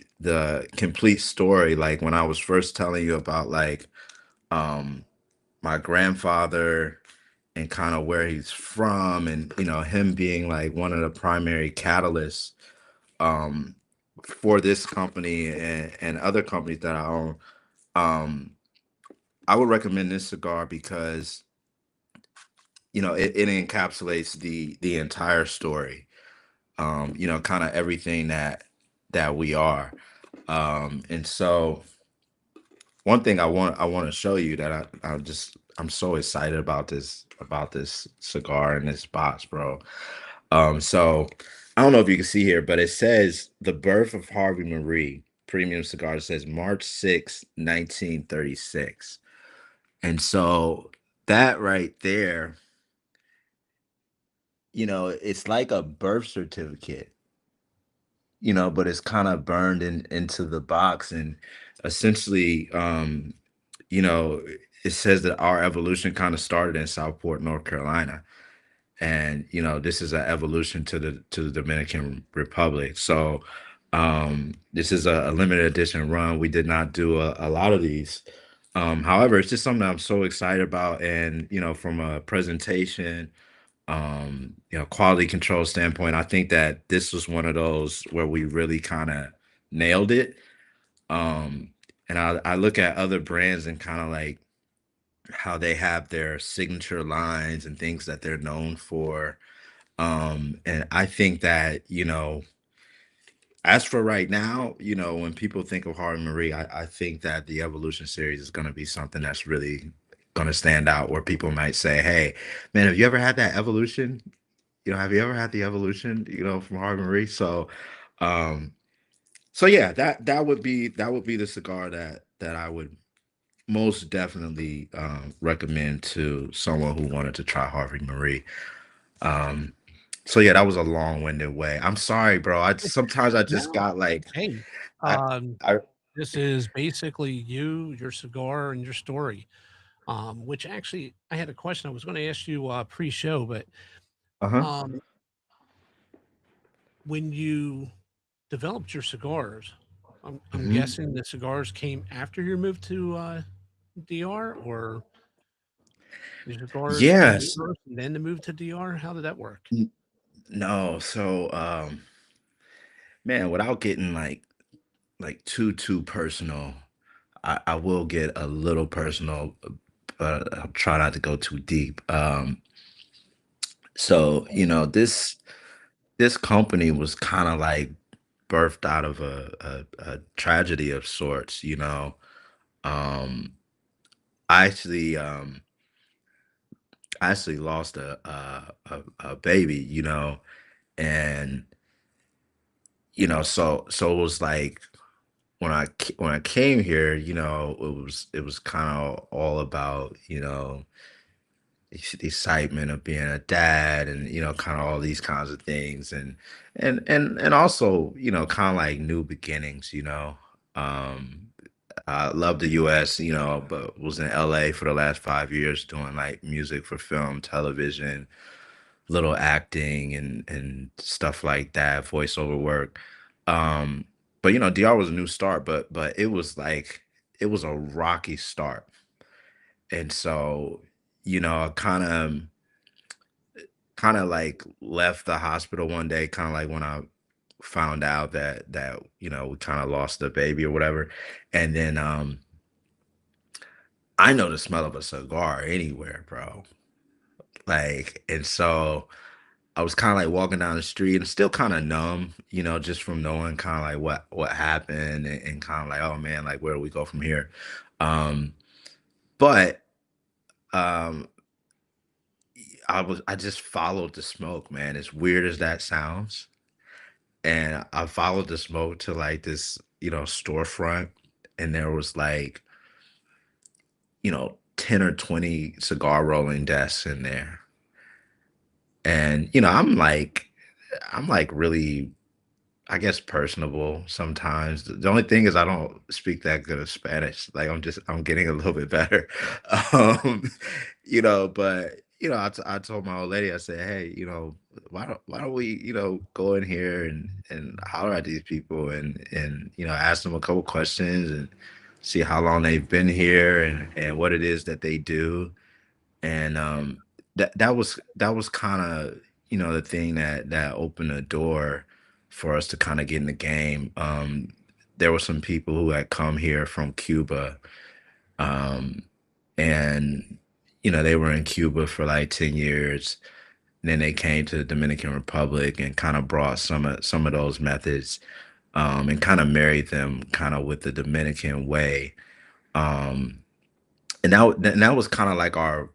complete story. Like when I was first telling you about like um my grandfather and kind of where he's from, and him being like one of the primary catalysts um for this company and other companies that I own. um I would recommend this cigar because it encapsulates the entire story, kind of everything that we are. And so one thing I want to show you that I'm so excited about this cigar in this box, bro. So I don't know if you can see here, but it says the birth of Harvey Marie Premium Cigar. It says March 6, 1936. And so that right there, it's like a birth certificate, but it's kind of burned into the box. And essentially, you know, it says that our evolution kind of started in Southport, North Carolina. And this is an evolution to the Dominican Republic. So this is a limited edition run. We did not do a lot of these. However, it's just something that I'm so excited about. And from a presentation, quality control standpoint, I think that this was one of those where we really kind of nailed it. um and I look at other brands and kind of like how they have their signature lines and things that they're known for. And I think that as for right now, when people think of Harvey Marie, I think that the Evolution series is going to be something that's really going to stand out, where people might say, hey man, have you ever had that Evolution? Have you ever had the Evolution, from Harvey Marie? Um, so yeah, that would be the cigar that I would most definitely recommend to someone who wanted to try Harvey Marie. Um, so yeah, that was a long-winded way. I'm sorry, bro. I sometimes I just No. got like Hey, I um, I this is basically you, your cigar, and your story. Which actually, I had a question I was going to ask you pre-show, but uh-huh. um, when you developed your cigars, I'm Mhm. guessing the cigars came after your move to DR, or the cigars came Yes. first and then the move to DR. How did that work? N- No, so man, without getting like too personal, I will get a little personal, but I'll try not to go too deep. So this company was kind of like birthed out of a tragedy of sorts. Um, I actually lost a baby, and so it was like when I came here, it was kind of all about the excitement of being a dad, and kind of all these kinds of things, and also kind of like new beginnings. Um, I love the U.S. But was in L.A. for the last 5 years doing like music for film, television, little acting, and stuff like that, voiceover work. Um, but DR was a new start, but it was a rocky start, and so I kind of like left the hospital one day, kind of like when I found out that we kind of lost the baby or whatever, and then I know the smell of a cigar anywhere, bro. Like, and so I was kind of like walking down the street and still kind of numb, just from knowing kind of like what happened, and kind of like, oh man, like where do we go from here? Um, but um, I just followed the smoke, man. As weird as that sounds, and I followed the smoke to like this, storefront, and there was like 10 or 20 cigar rolling desks in there, and I'm like really, I guess, personable sometimes. The only thing is I don't speak that good of Spanish. Like I'm getting a little bit better. Um, but I told my old lady, I said, hey, why don't we, go in here and holler at these people, and ask them a couple questions, and see how long they've been here, and what it is that they do. And that was kind of the thing that opened the door for us to kind of get in the game. There were some people who had come here from Cuba, um, and they were in Cuba for like 10 years. And then they came to the Dominican Republic and kind of brought some of those methods, and kind of married them kind of with the Dominican way. Um, and that was kind of like our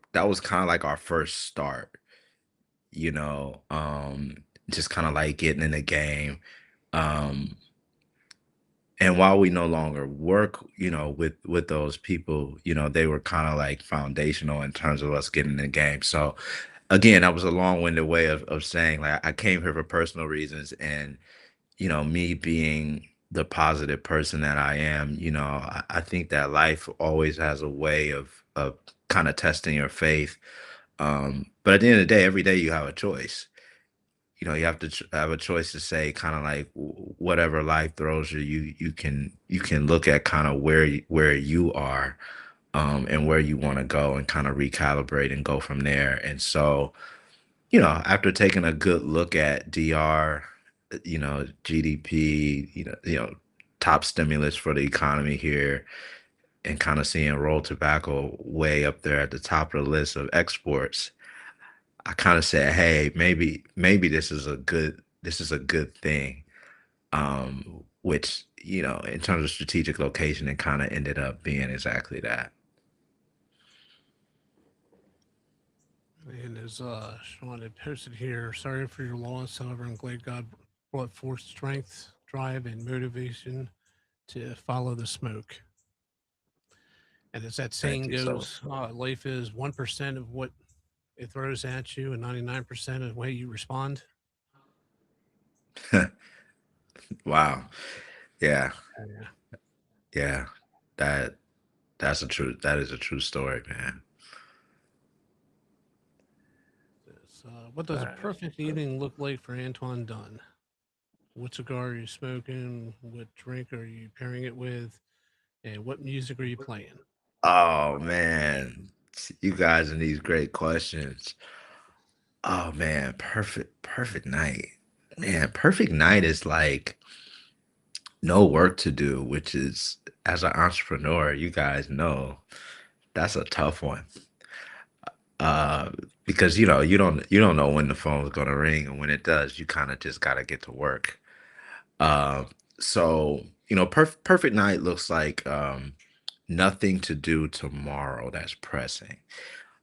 first start, you know, um, just kind of like getting in the game. Um, and while we no longer work, with those people, they were kind of like foundational in terms of us getting in the game. So again, that was a long-winded way of saying, like, I came here for personal reasons, and me being the positive person that I am, I think that life always has a way of kind of testing your faith. But at the end of the day, every day you have a choice. You have to have a choice to say, kind of like, whatever life throws you, you can look at kind of where you are, and where you want to go, and kind of recalibrate and go from there. And so, after taking a good look at DR, GDP, top stimulus for the economy here, and kind of seeing rolled tobacco way up there at the top of the list of exports, I kind of said, hey, maybe this is a good thing. Which, in terms of strategic location, it kind of ended up being exactly that. And as Sean had posted here, sorry for your loss. However, I'm glad God brought forth strength, drive, and motivation to follow the smoke. And as that Thank saying you so goes, life is 1% of what it throws at you and 99% of the way you respond. much. Wow. Yeah. Yeah. Yeah. That that is a true story, man. What does a perfect evening look like for Antoine Dunn? What cigar are you smoking? What drink are you pairing it with? And what music are you playing? Oh man. You guys and these great questions. Oh man, perfect night. Man, perfect night is like no work to do, which is, as an entrepreneur, you guys know that's a tough one. Uh because you don't know when the phone's gonna ring, and when it does, you kind of just gotta get to work. Uh, so perfect night looks like nothing to do tomorrow that's pressing.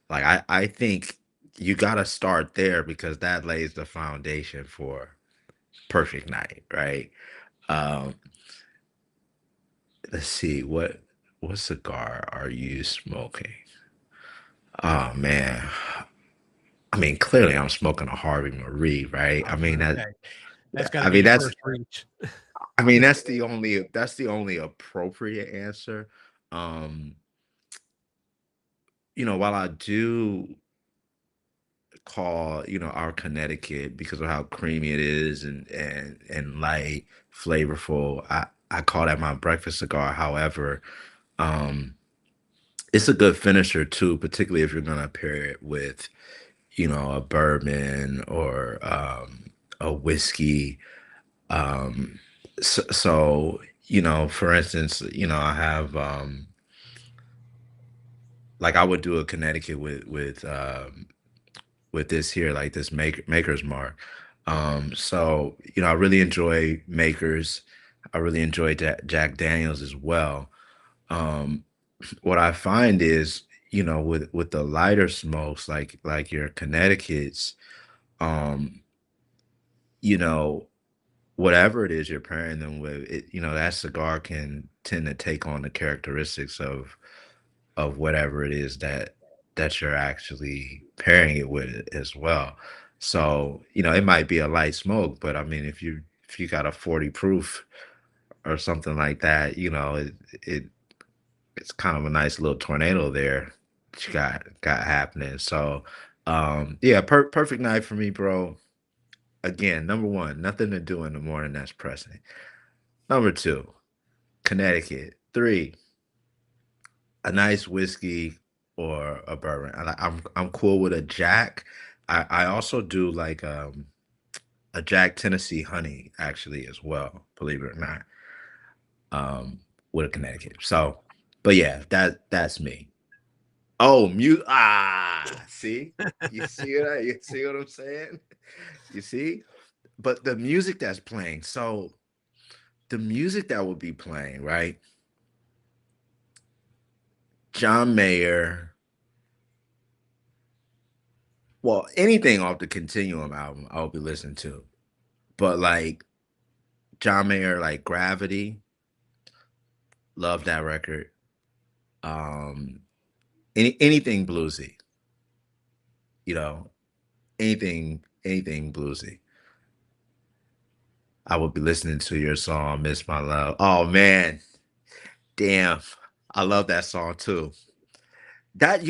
Like, I think you gotta start there, because that lays the foundation for perfect night, right? Um, let's see, what cigar are you smoking? Oh man. I mean, clearly I'm smoking a Harvey Marie, right? I was gonna say, that's gotta I be mean your that's first reach. I mean that's the only appropriate answer. Um, while I do call, our Connecticut because of how creamy it is and light, flavorful, I call that my breakfast cigar. However, um, it's a good finisher too, particularly if you're gonna pair it with, a bourbon or a whiskey. So, for instance, I have like I would do a Connecticut with this here, like this Maker's Mark. So, I really enjoy Makers. I really enjoy Jack Daniels as well. Um, what I find is, with the lighter smokes, like your Connecticut's, um, you know, whatever it is you're pairing them with, that cigar can tend to take on the characteristics of whatever it is that you're actually pairing it with as well. So, it might be a light smoke, but I mean, if you got a 40 proof or something like that, it it's kind of a nice little tornado there that you got happening. So, yeah, perfect night for me, bro. Again, number one, nothing to do in the morning that's pressing. Number two, Connecticut. Three, a nice whiskey or a bourbon. I'm cool with a Jack. I also do like a Jack Tennessee Honey actually as well, believe it or not, with a Connecticut. So, but yeah, that's me. Oh, see, you see what I'm saying? You see, but the music that's playing. So the music that would be playing, right? John Mayer. Well, anything off the Continuum album, I'll be listening to. But like John Mayer, like Gravity, love that record. Um, anything bluesy, you know, anything bluesy. I would be listening to your song, Miss My Love. Oh man, damn. I love that song too. That's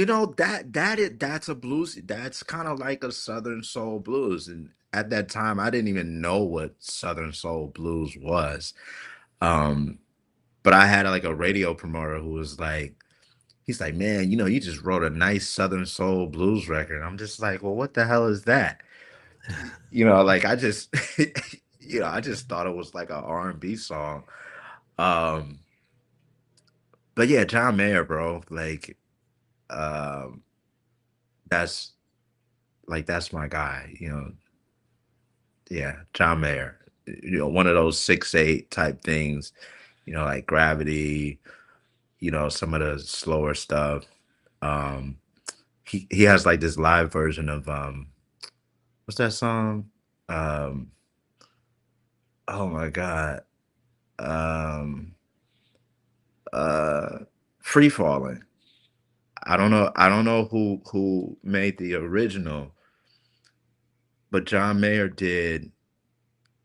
a blues. That's kind of like a Southern soul blues. And at that time, I didn't even know what Southern soul blues was. Um, but I had like a radio promoter who was like, he's like, man, you just wrote a nice Southern soul blues record. I'm just like, well, what the hell is that? Like I just, I just thought it was like an R&B song. Um, but yeah, John Mayer, bro, like, um, that's that's my guy. Yeah, John Mayer. One of those 6-8 type things. Like Gravity. Some of the slower stuff. Um, he has like this live version of what's that song? Um, oh my god. Um, uh, Free Falling. I don't know who made the original, but John Mayer did.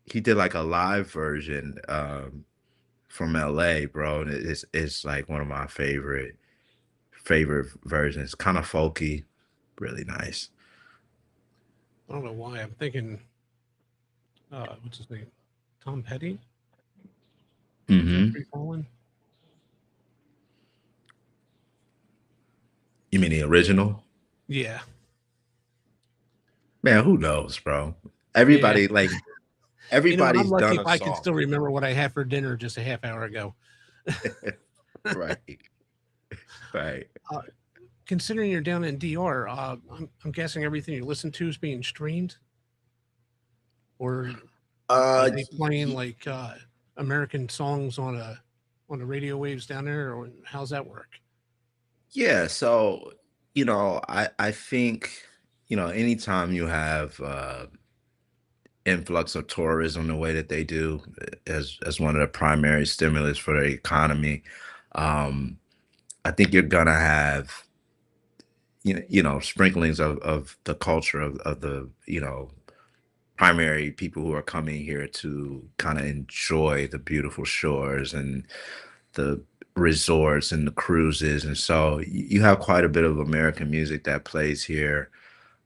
He did like a live version from LA, bro. And it's like one of my favorite versions. Kind of folky, really nice. I don't know why I'm thinking, what's his name? Tom Petty? Is that Hmm. Free Falling? You mean the original? Yeah. Man, who knows, bro? Yeah. Everybody like I'm everybody's lucky done if a I can song. still remember what I had for dinner just a half hour ago. Right, right. uh, Considering you're down in DR, I'm guessing everything you listen to is being streamed, or are Uh, they playing like American songs on the radio waves down there, or how's that work? yeah, so I think anytime you have influx of tourism the way that they do as one of the primary stimulus for the economy, um I think you're gonna have sprinklings of the culture of the, primary people who are coming here to kind of enjoy the beautiful shores and the resorts and the cruises. And so you have quite a bit of American music that plays here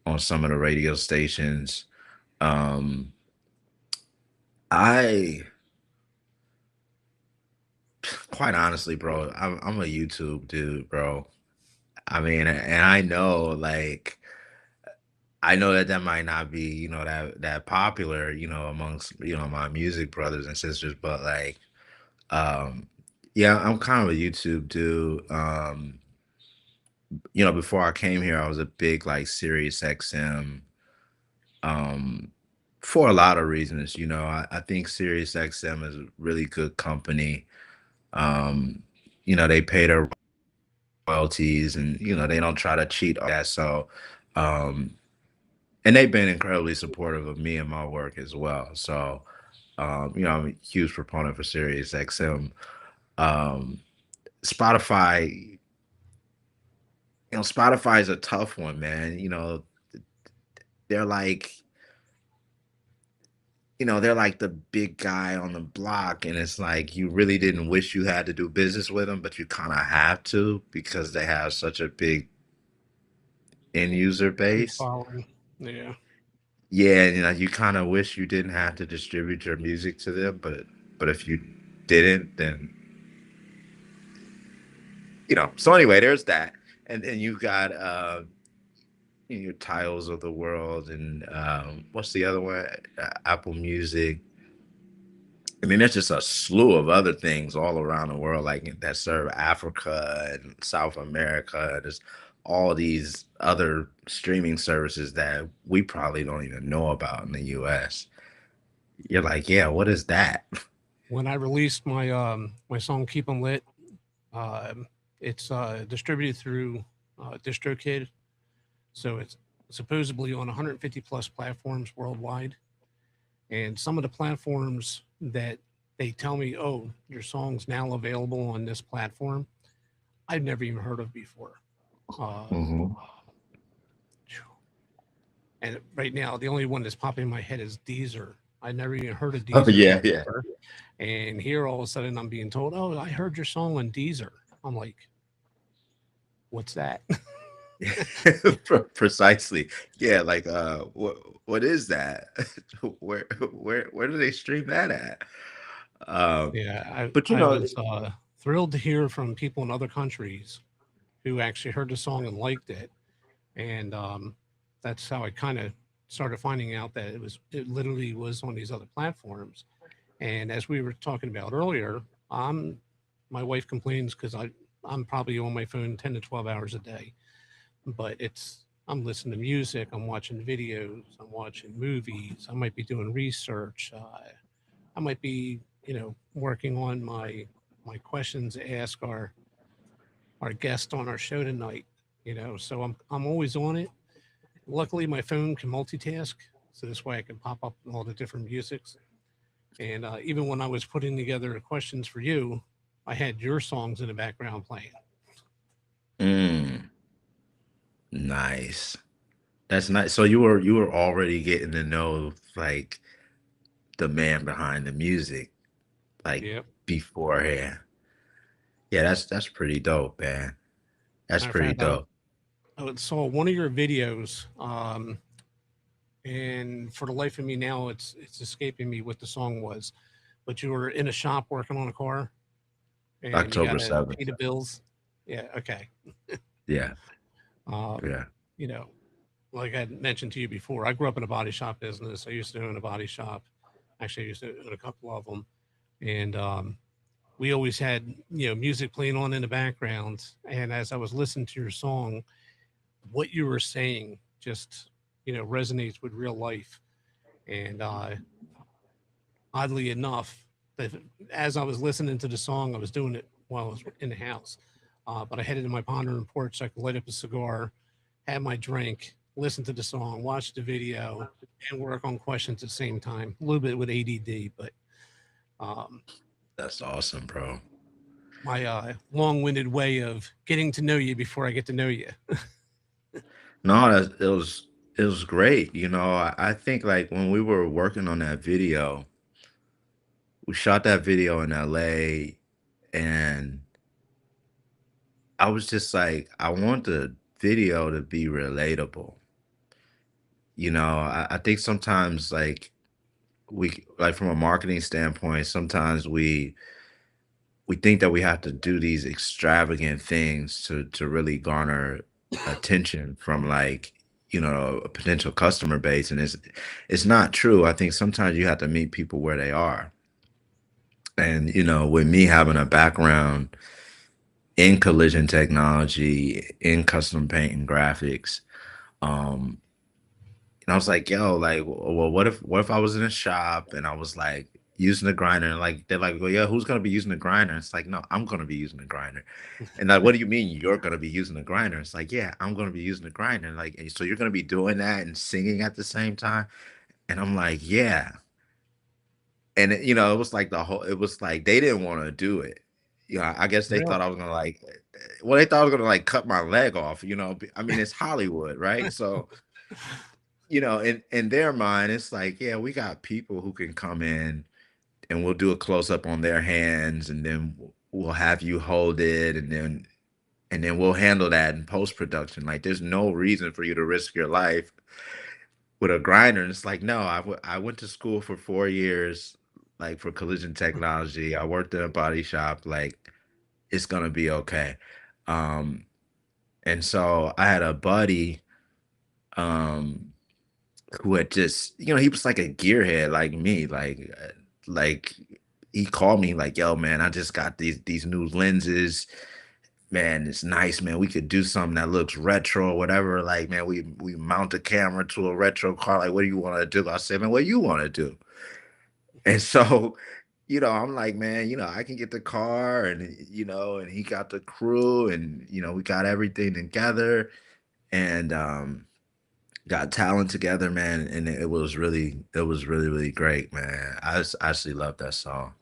on some of the radio stations. Um, I quite honestly, bro, I'm a YouTube dude, bro. I mean, and I know that that might not be, that popular, amongst, my music brothers and sisters, but like, um, yeah, I'm kind of a YouTube dude. Before I came here, I was a big like Sirius XM, um, for a lot of reasons. I think Sirius XM is a really good company. Um, they pay their royalties, and they don't try to cheat on that. So, um, and they've been incredibly supportive of me and my work as well. So, I'm a huge proponent for Sirius XM. Um, Spotify, Spotify is a tough one, man. They're like, they're like the big guy on the block, and it's like you really didn't wish you had to do business with them, but you kind of have to because they have such a big end user Huge base. following. Yeah. Yeah, you kind of wish you didn't have to distribute your music to them, but if you didn't, then So anyway, there's that, and then you got your Titles of the world, and what's the other one? Apple Music. I mean, there's just a slew of other things all around the world, like that serve Africa and South America. There's all these other streaming services that we probably don't even know about in the US. You're like, yeah, what is that? When I released my song "Keep 'Em Lit," it's distributed through DistroKid, so it's supposedly on 150 plus platforms worldwide. And some of the platforms that they tell me, "Oh, your song's now available on this platform," I've never even heard of before. Um, Hmm. and right now, the only one that's popping in my head is Deezer. I never even heard of Oh Deezer yeah, yeah. before, and here all of a sudden I'm being told, "Oh, I heard your song on Deezer." I'm like, "What's that?" Precisely. Yeah, like what is that? Where do they stream that at? Um, Yeah, but I was thrilled to hear from people in other countries who actually heard the song and liked it, and that's how I kind of started finding out that it literally was on these other platforms. And as we were talking about earlier, I'm my wife complains because I'm probably on my phone 10 to 12 hours a day, but I'm listening to music, I'm watching videos, I'm watching movies, I might be doing research, I might be working on my questions to ask our guest on our show tonight. So I'm always on it. Luckily, my phone can multitask, so this way I can pop up all the different musics. And even when I was putting together questions for you, I had your songs in the background playing. mm, nice. That's nice. So you were already getting to know like the man behind the music like Yep. beforehand. Yeah, that's pretty dope, man. That's Matter of pretty fact, dope. I saw one of your videos, and for the life of me now, it's escaping me what the song was. But you were in a shop working on a car, and you got October to 7th. pay the bills. Yeah. Okay. Yeah, Um, yeah. you know, like I mentioned to you before, I grew up in a body shop business. I used to own a body shop. Actually, I used to own a couple of them, and we always had music playing on in the background. And as I was listening to your song, what you were saying just resonates with real life. And oddly enough, that as I was listening to the song, I was doing it while I was in the house. But I headed to my pondering porch so I could light up a cigar, have my drink, listen to the song, watch the video, and work on questions at the same time. A little bit with ADD, but um, That's awesome, bro. my long-winded way of getting to know you before I get to know you. No, it was great. I think like when we were working on that video, we shot that video in LA, and I was just like, I want the video to be relatable. I think sometimes like like from a marketing standpoint, sometimes we think that we have to do these extravagant things to really garner attention from like a potential customer base, and it's not true. I think sometimes you have to meet people where they are. And with me having a background in collision technology, in custom paint and graphics, um and I was like, yo, like, well, what if I was in a shop and I was like using a grinder, and like they're like, well, yeah, who's gonna be using a grinder? It's like, no, I'm gonna be using a grinder. And like, what do you mean you're gonna be using a grinder? It's like, yeah, I'm gonna be using a grinder. Like, and so you're gonna be doing that and singing at the same time. And I'm like, yeah. And it was like it was like they didn't want to do it. I guess they Really? thought I was gonna like, well, they thought I was gonna like cut my leg off. I mean, it's Hollywood, right? So in their mind, it's like, yeah, we got people who can come in and we'll do a close up on their hands, and then we'll have you hold it, and then we'll handle that in post production. Like, there's no reason for you to risk your life with a grinder. And it's like, no, I went to school for 4 years, like for collision technology. I worked in a body shop. Like, it's gonna be okay. Um, and so I had a buddy. Um, who had just, he was like a gearhead like me, like he called me like, yo, man, I just got these new lenses. Man, it's nice, man. We could do something that looks retro or whatever. Like, man, we mount a camera to a retro car. Like, what do you want to do? I said, man, what do you want to do? And so, I'm like, man, I can get the car, and he got the crew, and we got everything together, and got talent together, man, and it was really, really great, man. Actually love that song.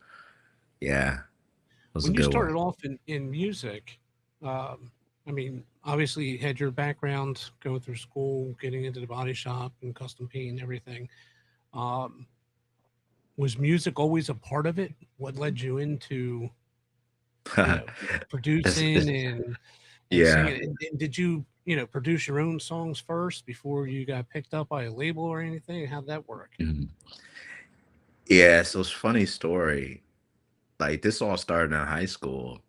Yeah, it was a When you good one. started off in music, I mean, obviously you had your background going through school, getting into the body shop and custom paint and everything. Um, was music always a part of it? What led you into, you know, producing It's and yeah. singing? And did you, produce your own songs first before you got picked up by a label or anything? How'd that work? Mhm. Yeah, so it's a funny story. Like, this all started in high school,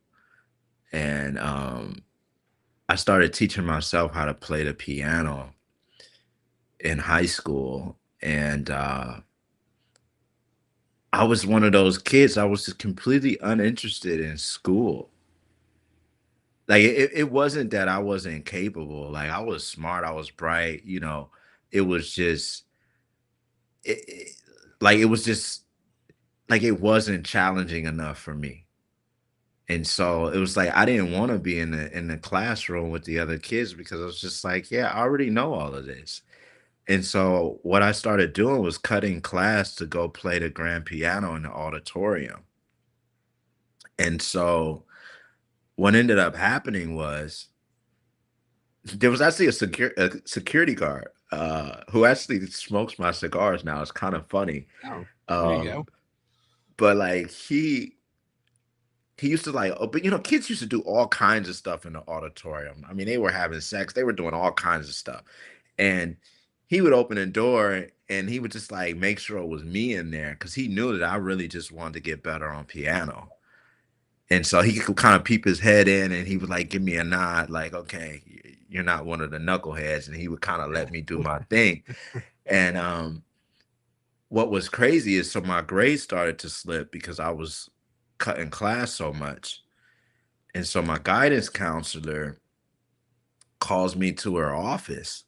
and I started teaching myself how to play the piano in high school, and I was one of those kids. I was just completely uninterested in school. Like, it wasn't that I wasn't capable. Like, I was smart, I was bright. It was just it, like it was just like it wasn't challenging enough for me. And so it was like I didn't want to be in the classroom with the other kids, because I was just like, yeah, I already know all of this. And so what I started doing was cutting class to go play the grand piano in the auditorium. And so what ended up happening was there was actually a security guard who actually smokes my cigars now. It's kind of funny. Oh, there you Um, go. but like he used to like, oh, but kids used to do all kinds of stuff in the auditorium. I mean, they were having sex, they were doing all kinds of stuff. And he would open the door and he would just like make sure it was me in there, because he knew that I really just wanted to get better on piano. And so he could kind of peep his head in, and he would like give me a nod, like, okay, you're not one of the knuckleheads. And he would kind of let me do my thing. And what was crazy is, so my grades started to slip because I was cutting class so much. And so my guidance counselor calls me to her office,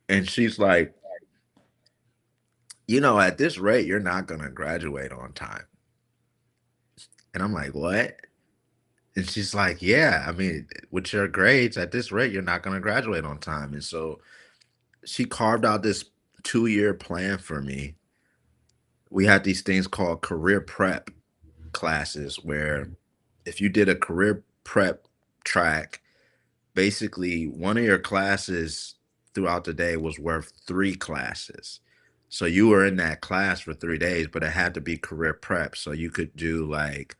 and she's like, at this rate, you're not going to graduate on time. And I'm like, what? And she's like, yeah, I mean, with your grades at this rate, you're not going to graduate on time. And so she carved out this 2-year plan for me. We had these things called career prep classes, where if you did a career prep track, basically one of your classes throughout the day was worth 3 classes. So you were in that class for 3 days, but it had to be career prep. So you could do like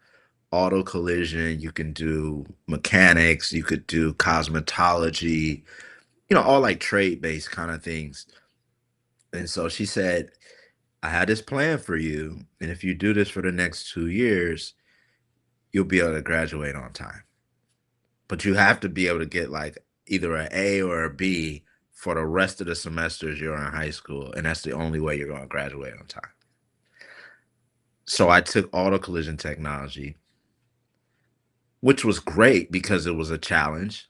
auto collision, you can do mechanics, you could do cosmetology, all like trade based kind of things. And so she said, I had this plan for you. And if you do this for the next 2 years, you'll be able to graduate on time. But you have to be able to get like either an A or a B for the rest of the semesters you're in high school. And that's the only way you're going to graduate on time. So I took auto collision technology, which was great because it was a challenge.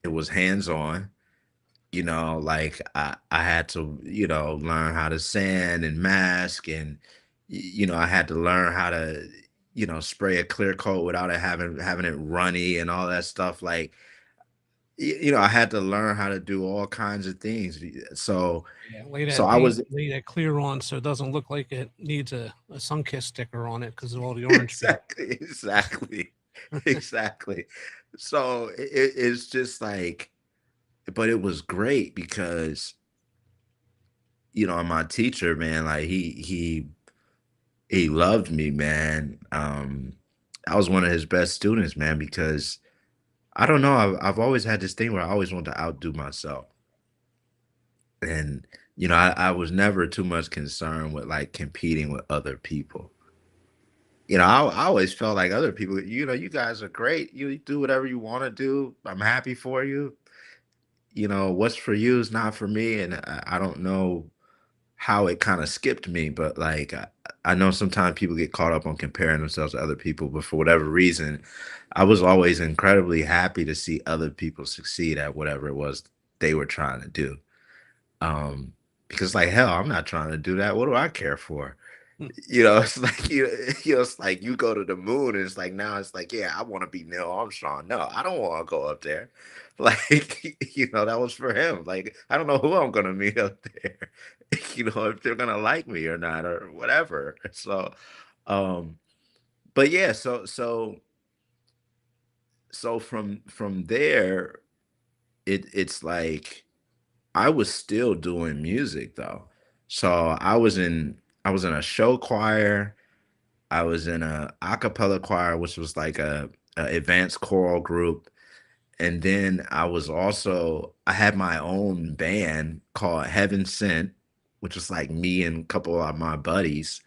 It was hands on. Like I had to, learn how to sand and mask and I had to learn how to, spray a clear coat without it having it runny and all that stuff. Like, I had to learn how to do all kinds of things. So Yeah, lay so that I paint, was lay that clear on so it doesn't look like it needs a sun-kissed sticker on it because of all the orange paint. exactly, exactly. So it's just like, but it was great because my teacher, man, like he loved me, man. I was one of his best students, man, because I don't know, I've always had this thing where I always want to outdo myself. And I was never too much concerned with like competing with other people. I always felt like other people, you guys are great. You do whatever you want to do. I'm happy for you. What's for you is not for me. And I don't know how it kind of skipped me, but like I know sometimes people get caught up on comparing themselves to other people, but for whatever reason, I was always incredibly happy to see other people succeed at whatever it was they were trying to do. Um, because like hell, I'm not trying to do that. What do I care for? Hmm. It's like it's like you go to the moon, and it's like now it's like, yeah, I want to be Neil Armstrong. No, I don't want to go up there. Like, that was for him. Like, I don't know who I'm gonna meet up there, if they're gonna like me or not, or whatever. So, um, but yeah, so from there, it's like I was still doing music though. So I was in a show choir. I was in a cappella choir, which was like a advanced choral group. And then I had my own band called Heaven Sent, which was like me and a couple of my buddies,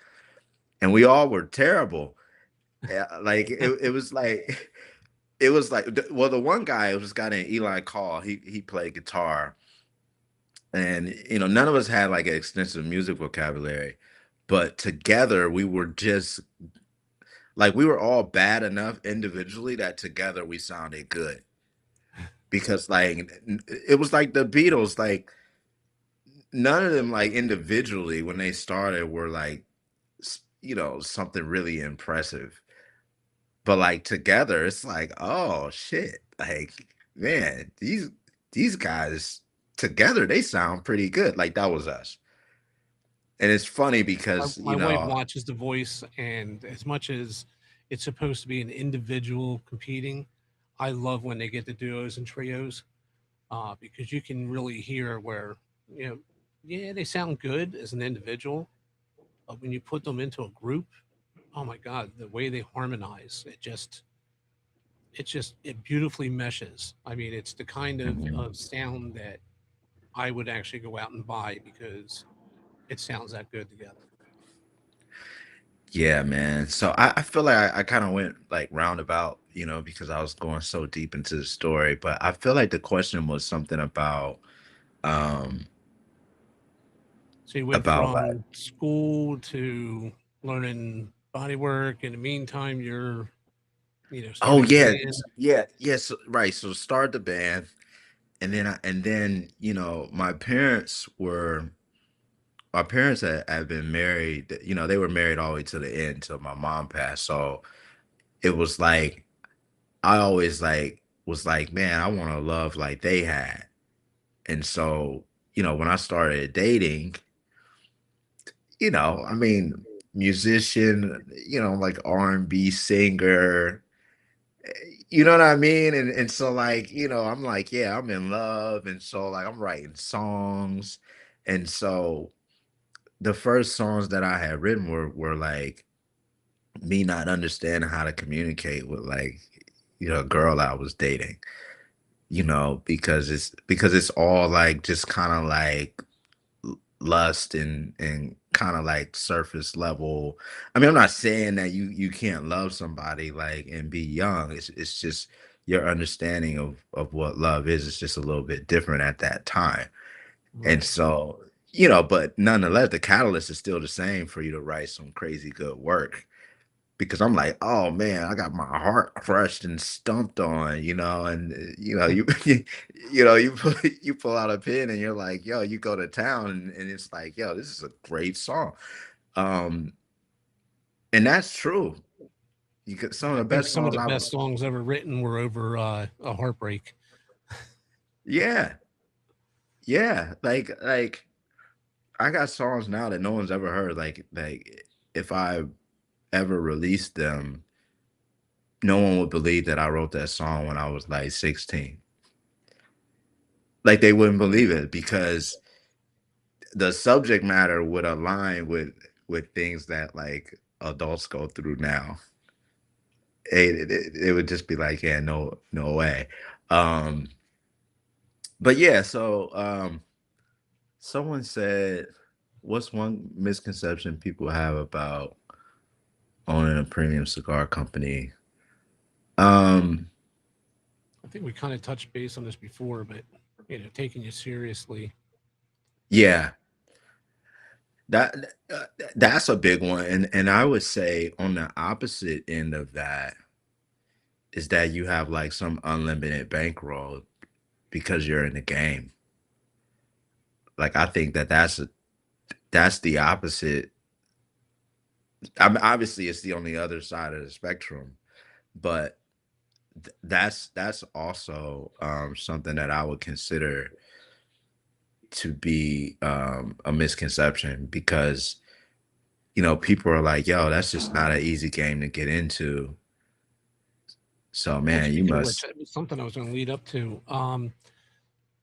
and we all were terrible. Like it was like well, the one guy, it was this guy named Eli Call. He played guitar, and none of us had like an extensive music vocabulary, but together we were just like we were all bad enough individually that together we sounded good because like it was like the Beatles, like none of them like individually when they started were like something really impressive, but like together it's like, oh shit, like man, these guys together they sound pretty good. Like that was us. And it's funny because My wife watches The Voice, and as much as it's supposed to be an individual competing, I love when they get the duos and trios because you can really hear where, you know, yeah, they sound good as an individual, but when you put them into a group, oh my God, the way they harmonize, it beautifully meshes. I mean, it's the kind of sound that I would actually go out and buy because it sounds that good together. Yeah, man. So I feel like I kind of went like roundabout, because I was going so deep into the story. But I feel like the question was something um So you went about like, from school to learning body work. In the meantime, you're, oh starting a yeah, band. yeah, yes, right. So start the band, and then my parents had been married. They were married all the way to the end till my mom passed. So it was like I always like was like, man, I want to love like they had. And so, when I started dating, I mean, musician, like R&B singer, You know what I mean? And so like, I'm like, yeah, I'm in love. And so like I'm writing songs. And so the first songs that I had written were like me not understanding how to communicate with like, a girl I was dating, because it's all like just kind of like lust and kind of like surface level. I mean, I'm not saying that you can't love somebody like and be young. It's just your understanding of what love is just a little bit different at that time. And Right. so, but nonetheless, the catalyst is still the same for you to write some crazy good work, because I'm like, oh man, I got my heart crushed and stumped on, and you pull out a pen and you're like, yo, you go to town, and it's like, yo, this is a great song. Um, and that's true. You could Some of I the think best some of songs the I've best songs ever written were over a heartbreak. yeah, yeah. Like I got songs now that no one's ever heard. Like if I ever released them, no one would believe that I wrote that song when I was like 16. Like they wouldn't believe it, because the subject matter would align with things that like adults go through now. It would just be like, yeah, no way. Um, but yeah, so someone said, what's one misconception people have about owning a premium cigar company? Um, I think we kind of touched base on this before, but taking you seriously. yeah, that that's a big one, and I would say on the opposite end of that is that you have like some unlimited bankroll because you're in the game. Like I think that's the opposite. I mean, obviously, it's the on the other side of the spectrum, but that's also something that I would consider to be a misconception, because people are like, "Yo, that's just not an easy game to get into." So, Well, man, you speaking of which, must. that was something I was going to lead up to.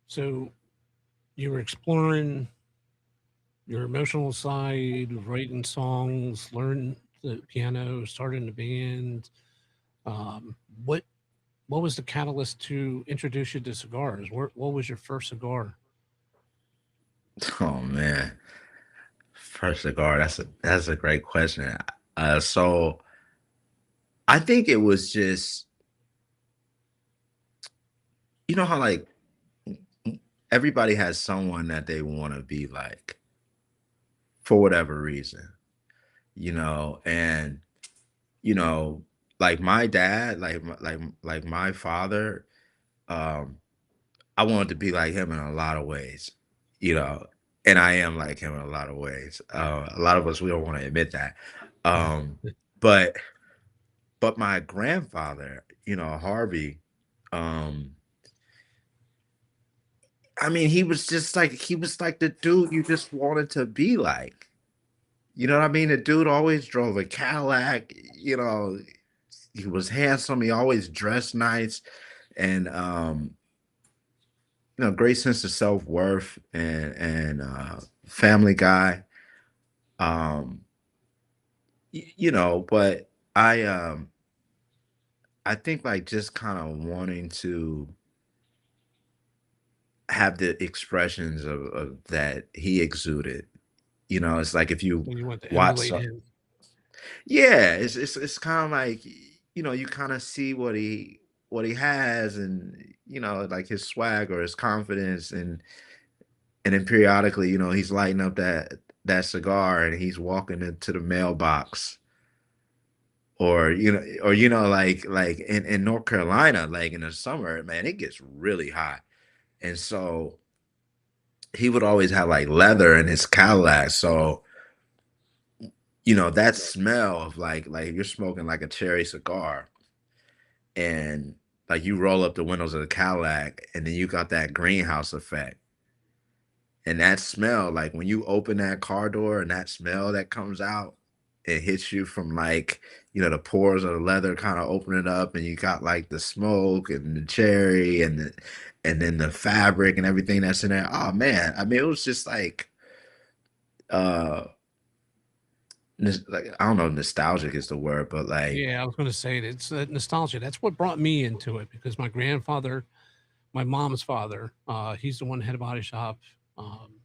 So you were exploring your emotional side, writing songs, learning the piano, starting the band. Um, what what was the catalyst to introduce you to cigars? What was your first cigar? Oh man, first cigar. That's a great question. So I think it was just, how like everybody has someone that they want to be like for whatever reason, and you know, like my dad, like my father, um, I wanted to be like him in a lot of ways, you know, and I am like him in a lot of ways. A lot of us, we don't want to admit that. Um, but my grandfather, Harvey, um, I mean, he was like the dude you just wanted to be like. You know what I mean? The dude always drove a Cadillac, he was handsome, he always dressed nice, and great sense of self-worth, and family guy. Um, but I think like just kind of wanting to have the expressions of that he exuded. It's like if you So you want to watch emulate some, him? yeah, it's kind of like, you kind of see what he has, and like his swag or his confidence, and then periodically, he's lighting up that cigar and he's walking into the mailbox, or like in North Carolina, like in the summer, man, it gets really hot. And so he would always have like leather in his Cadillac. So, that smell of like you're smoking like a cherry cigar, and like you roll up the windows of the Cadillac, and then you got that greenhouse effect. And that smell, like when you open that car door and that smell that comes out, it hits you from like, the pores of the leather kind of opening up, and you got like the smoke and the cherry and then the fabric and everything that's in there. Oh man, I mean, it was just uh like I don't know, nostalgic is the word, but like, Yeah, I was going to say it. It's nostalgia. That's what brought me into it because my grandfather, my mom's father, he's the one head of body shop. I'm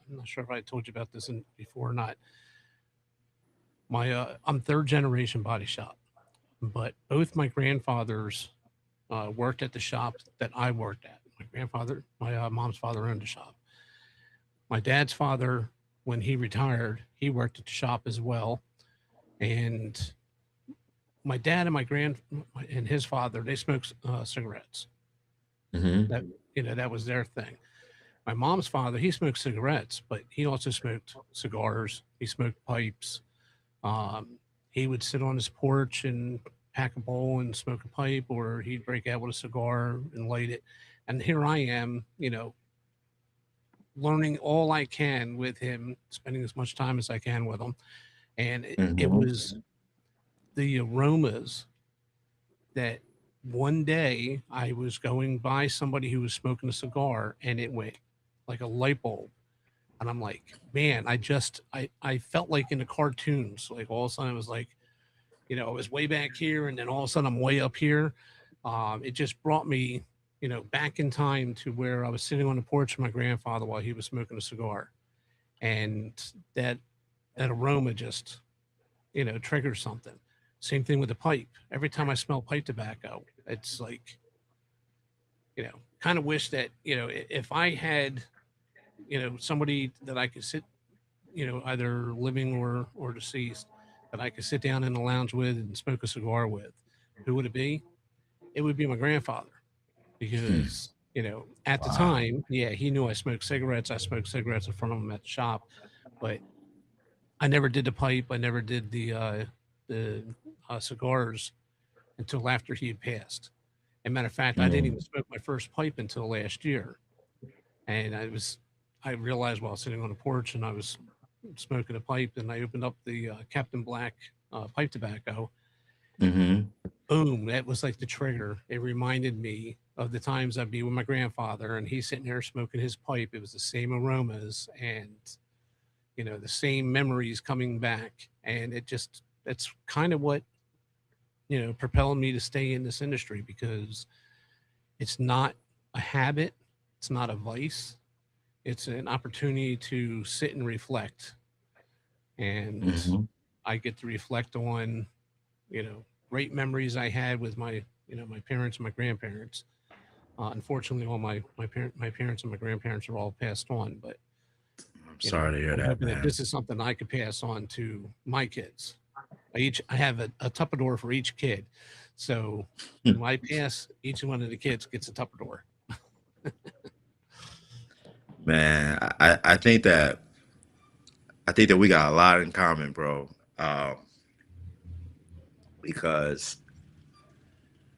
not sure if I told you about this before or not. I'm third generation body shop, but both my grandfathers worked at the shop that I worked at. My grandfather, my mom's father owned the shop. My dad's father, when he retired, he worked at the shop as well. And my dad and my grand and his father, they smoked cigarettes. mhm, That that was their thing. My mom's father, he smoked cigarettes, but he also smoked cigars. He smoked pipes. He would sit on his porch and pack a bowl and smoke a pipe, or he'd break out with a cigar and light it. And here I am, learning all I can with him, spending as much time as I can with him. And it mhm, was the aromas that one day I was going by somebody who was smoking a cigar and it went like a light bulb. And I'm like, man, I felt like in the cartoons, like all of a sudden I was like, I was way back here and then all of a sudden I'm way up here. It just brought me, back in time to where I was sitting on the porch with my grandfather while he was smoking a cigar. And that that aroma just, triggers something. Same thing with the pipe. Every time I smell pipe tobacco, it's like, kind of wish that, if I had, somebody that I could sit, either living or deceased, that I could sit down in the lounge with and smoke a cigar with, who would it be? It would be my grandfather hmm, because, at the wow, time, yeah, he knew I smoked cigarettes. I smoked cigarettes in front of him at the shop, but I never did the pipe. I never did the cigars until after he had passed. As a matter of fact, I didn't even mm, smoke my first pipe until last year, and I realized while sitting on the porch and I was smoking a pipe, and I opened up the Captain Black pipe tobacco. mhm, Boom! That was like the trigger. It reminded me of the times I'd be with my grandfather, and he's sitting there smoking his pipe. It was the same aromas and the same memories coming back, and that's kind of what propelled me to stay in this industry because it's not a habit, it's not a vice, it's an opportunity to sit and reflect. And mhm. I get to reflect on, great memories I had with my parents and my grandparents. Unfortunately, all my parents and my grandparents are all passed on, but I'm sorry to hear I'm that, hoping that man. this is something I could pass on to my kids. I have a Tupperware for each kid, so when I pass, each one of the kids gets a Tupperware. Man, I think that we got a lot in common, bro. Um, because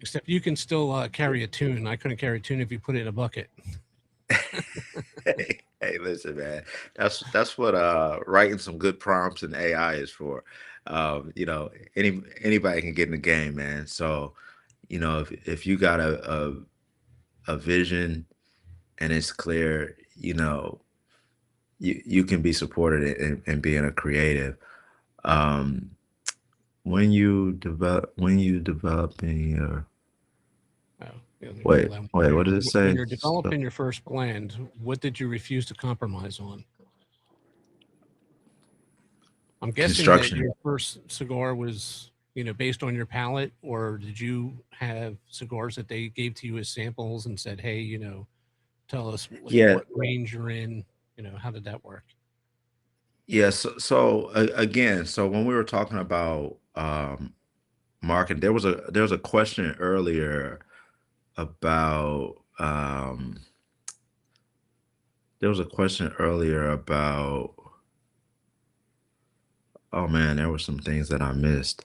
Except you can still carry a tune. I couldn't carry a tune if you put it in a bucket. hey, listen, man, that's what writing some good prompts in AI is for. Anybody can get in the game, man. So, if you got a vision and it's clear, you can be supported in being a creative. Um, when you developing your Oh, yeah, let me pull wait, that one up wait, here. what does it When say? you're developing your first blend, what did you refuse to compromise on? I'm guessing that Construction. your first cigar was, based on your palate, or did you have cigars that they gave to you as samples and said, "Hey, tell us like Yeah, what range you're in." How did that work? yeah. Again, so when we were talking about marketing, there was a question earlier about there was a question earlier about oh man, there were some things that I missed.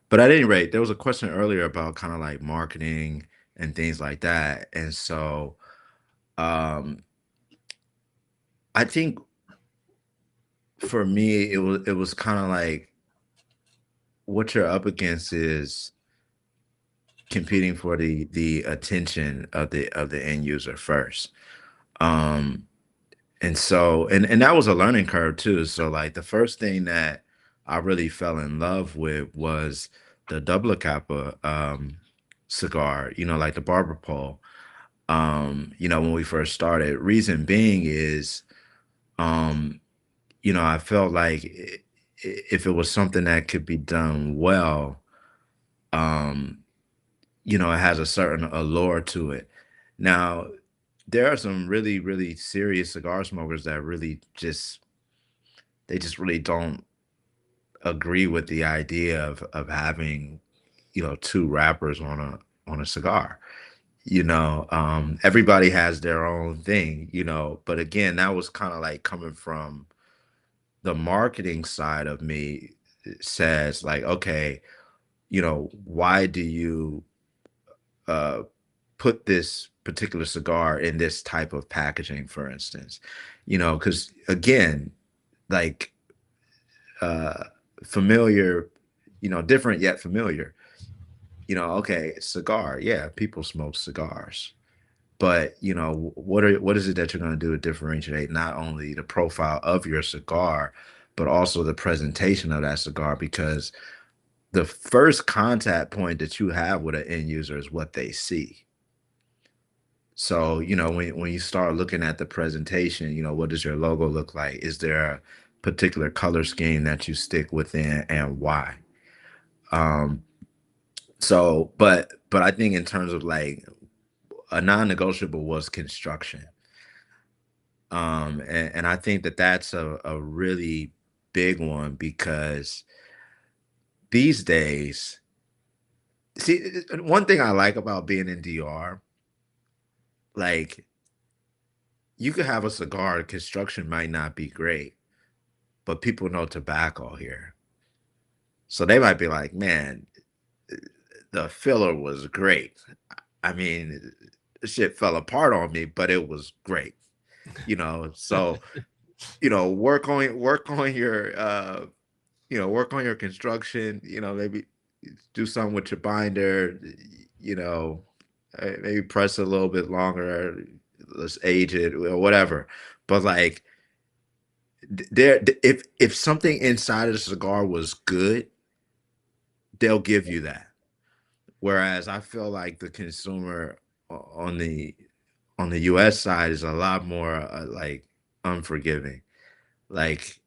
But at any rate, there was a question earlier about kind of like marketing and things like that. And um I think for me, it was kind of like what you're up against is competing for the attention of the end user first. Um, and so and that was a learning curve too. So like the first thing that I really fell in love with was the double kappa cigar, like the barber pole. When we first started. Reason being is um, I felt like if it was something that could be done well, um, it has a certain allure to it. Now, there are some really, really serious cigar smokers that really just really don't agree with the idea of having, two wrappers on a cigar. Everybody has their own thing, but again, that was kind of like coming from the marketing side of me. Says like, okay, why do you uh put this particular cigar in this type of packaging, for instance? Because again, like uh familiar, different yet familiar. Okay, cigar, yeah, people smoke cigars, but what is it that you're going to do to differentiate not only the profile of your cigar, but also the presentation of that cigar? Because the first contact point that you have with an end user is what they see. So, when you start looking at the presentation, what does your logo look like? Is there a particular color scheme that you stick within, and why? Um, but I think in terms of like a non-negotiable was construction. And I think that that's a really big one because these days, see, one thing I like about being in DR, like you could have a cigar, construction might not be great, but people know tobacco here. So they might be like, man, the filler was great. I mean, shit fell apart on me, but it was great. So work on your work on your construction, maybe do something with your binder, you know, maybe press a little bit longer, let's age it or whatever. But like if something inside of the cigar was good, they'll give you that. Whereas I feel like the consumer on the US side is a lot more like unforgiving. Like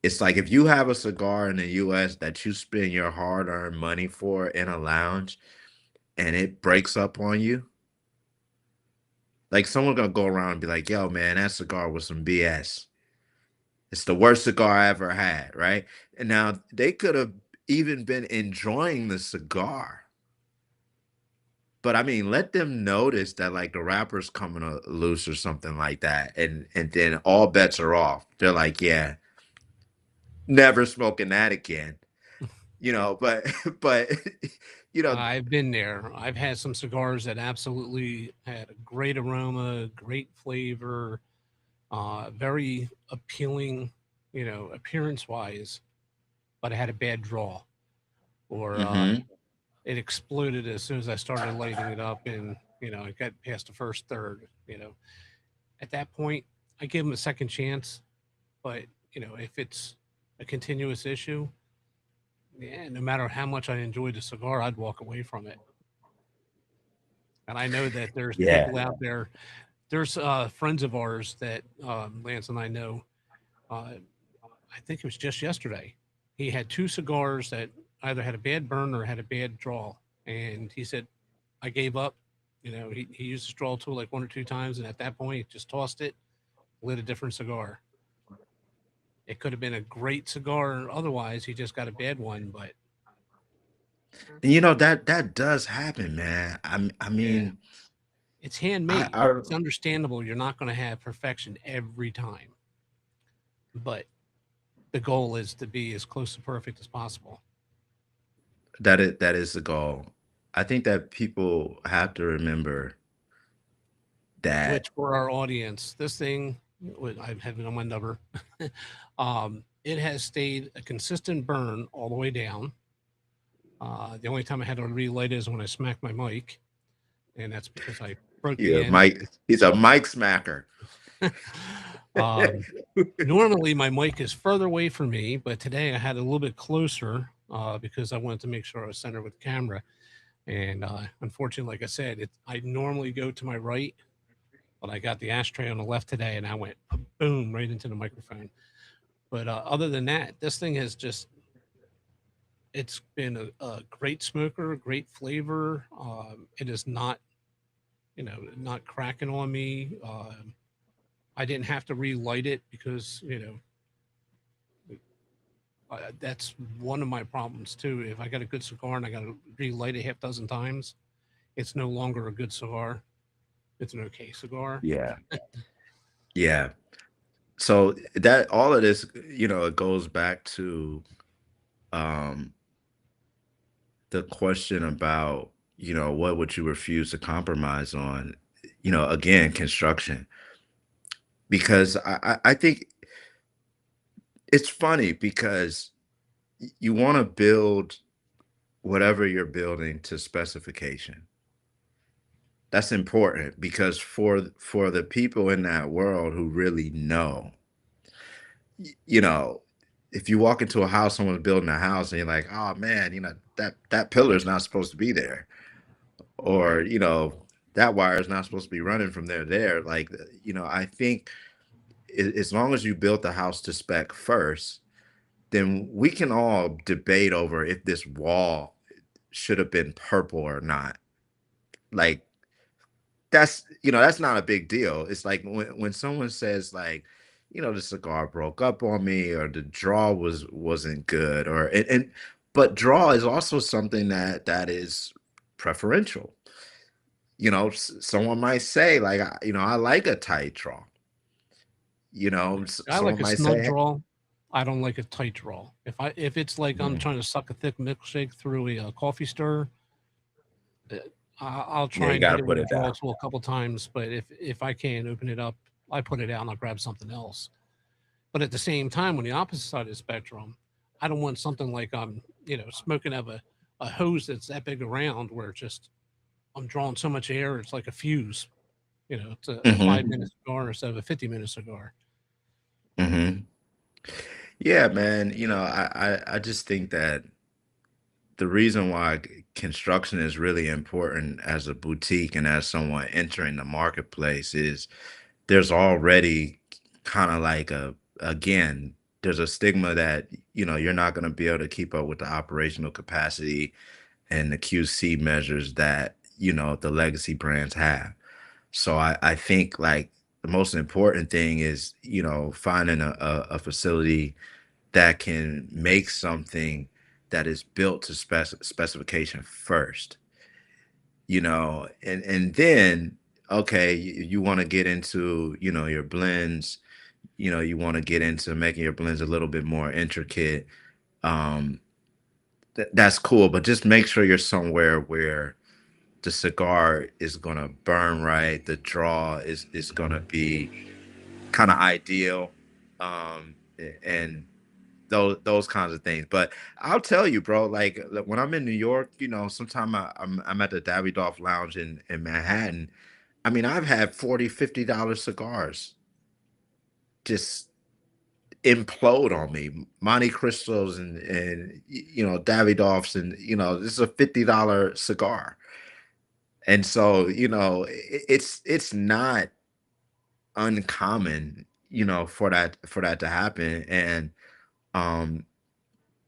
it's like if you have a cigar in the US that you spend your hard-earned money for in a lounge and it breaks up on you, like someone gonna go around and be like, yo, man, that cigar was some BS. It's the worst cigar I ever had, right? And now they could have even been enjoying the cigar. But I mean, let them notice that like the rapper's coming loose or something like that, and then all bets are off. They're like, yeah, never smoking that again. But but you know, I've been there. I've had some cigars that absolutely had a great aroma, great flavor, very appealing, appearance wise, but it had a bad draw, or hmm it exploded as soon as I started lighting it up, and it got past the first third. At that point, I give them a second chance, but if it's a continuous issue, yeah, no matter how much I enjoyed the cigar, I'd walk away from it. And I know that there's yeah. people out there. There's friends of ours that Lance and I know. Uh, I think it was just yesterday. He had two cigars that either had a bad burn or had a bad draw, and he said, "I gave up." He used the straw tool like one or two times, and at that point, he just tossed it, lit a different cigar. It could have been a great cigar, otherwise, he just got a bad one. But And that does happen, man. I yeah, mean, it's I handmade. I It's understandable. You're not going to have perfection every time, but the goal is to be as close to perfect as possible. that is the goal. I think that people have to remember that. Which for our audience, this thing I have it on my number. It has stayed a consistent burn all the way down. The only time I had to relight it is when I smacked my mic, and that's because I broke the Yeah, end. Mike. He's a mic smacker. um, Normally, my mic is further away from me, but today I had it a little bit closer because I wanted to make sure I was centered with the camera. And unfortunately, like I said, I normally go to my right, but I got the ashtray on the left today, and I went boom right into the microphone. But other than that, this thing has just it's been a great smoker, great flavor. It is not, not cracking on me. I didn't have to relight it because, that's one of my problems too. If I got a good cigar and I got to relight it half dozen times, it's no longer a good cigar. It's an okay cigar. Yeah. Yeah. So that all of this, it goes back to um the question about, what would you refuse to compromise on? Again, construction. Because I think it's funny because you want to build whatever you're building to specification. That's important because for the people in that world who really know, you know, if you walk into a house, someone's building a house, and you're like, oh man, that pillar is not supposed to be there, or that wire is not supposed to be running from there to there. Like, I think as long as you built the house to spec first, then we can all debate over if this wall should have been purple or not. Like, that's not a big deal. It's like when someone says like, the cigar broke up on me, or the draw wasn't good, or but draw is also something that is preferential. Someone might say like, I like a tight draw. I like Someone a might snug say, "Hey." draw. I don't like a tight draw. If it's like I'm Mhm. trying to suck a thick milkshake through a coffee stir, uh, I'll Yeah, try you and got hit to it put with a it down. draw tool a couple times. But if I can't open it up, I put it out and I'll grab something else. But at the same time, on the opposite side of the spectrum, I don't want something like I'm smoking out of a hose that's that big around where it's just I'm drawing so much air, it's like a fuse. It's a Hmm. 5 minute cigar instead of a 50-minute cigar. Hmm. Yeah, man. I just think that the reason why construction is really important as a boutique and as someone entering the marketplace is there's already kind of like again, there's a stigma that, you're not going to be able to keep up with the operational capacity and the QC measures that, the legacy brands have. So I think like the most important thing is, finding a facility that can make something that is built to specification first, and then okay, you want to get into, your blends, you want to get into making your blends a little bit more intricate. Um, that's cool, but just make sure you're somewhere where the cigar is gonna burn right, the draw is gonna be kind of ideal, and those kinds of things. But I'll tell you, bro, like, when I'm in New York, sometime I'm at the Davidoff Lounge in Manhattan. I mean, I've had 40, $50 cigars just implode on me. Monte Cristos and Davidoffs, and this is a $50 cigar. And so, it's not uncommon, for that to happen. And um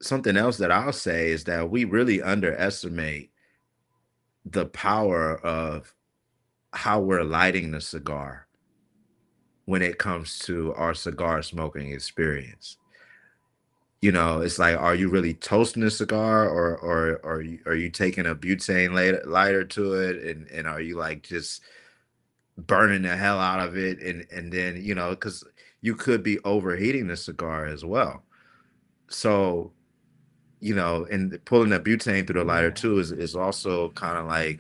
something else that I'll say is that we really underestimate the power of how we're lighting the cigar when it comes to our cigar smoking experience. It's like, are you really toasting a cigar, or are you taking a butane lighter to it, and are you like just burning the hell out of it, and then because you could be overheating the cigar as well. So and pulling that butane through the lighter too is also kind of like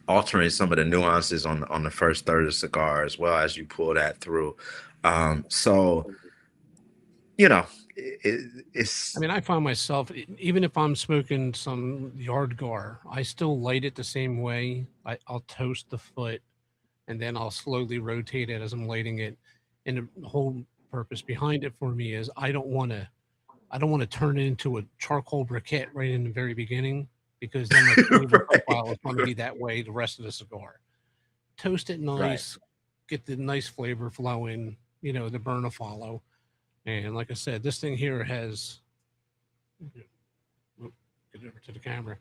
altering some of the nuances on the first third of the cigar as well as you pull that through. So you know, I it's mean, I find myself, even if I'm smoking some yard gar, I still light it the same way. I'll toast the foot and then I'll slowly rotate it as I'm lighting it. And the whole purpose behind it for me is I don't want to turn it into a charcoal briquette right in the very beginning because then my flavor right, profile is going to be that way the rest of the cigar. Toast it right. nice, get the nice flavor flowing, the burn to follow. And like I said, this thing here has get over to the camera.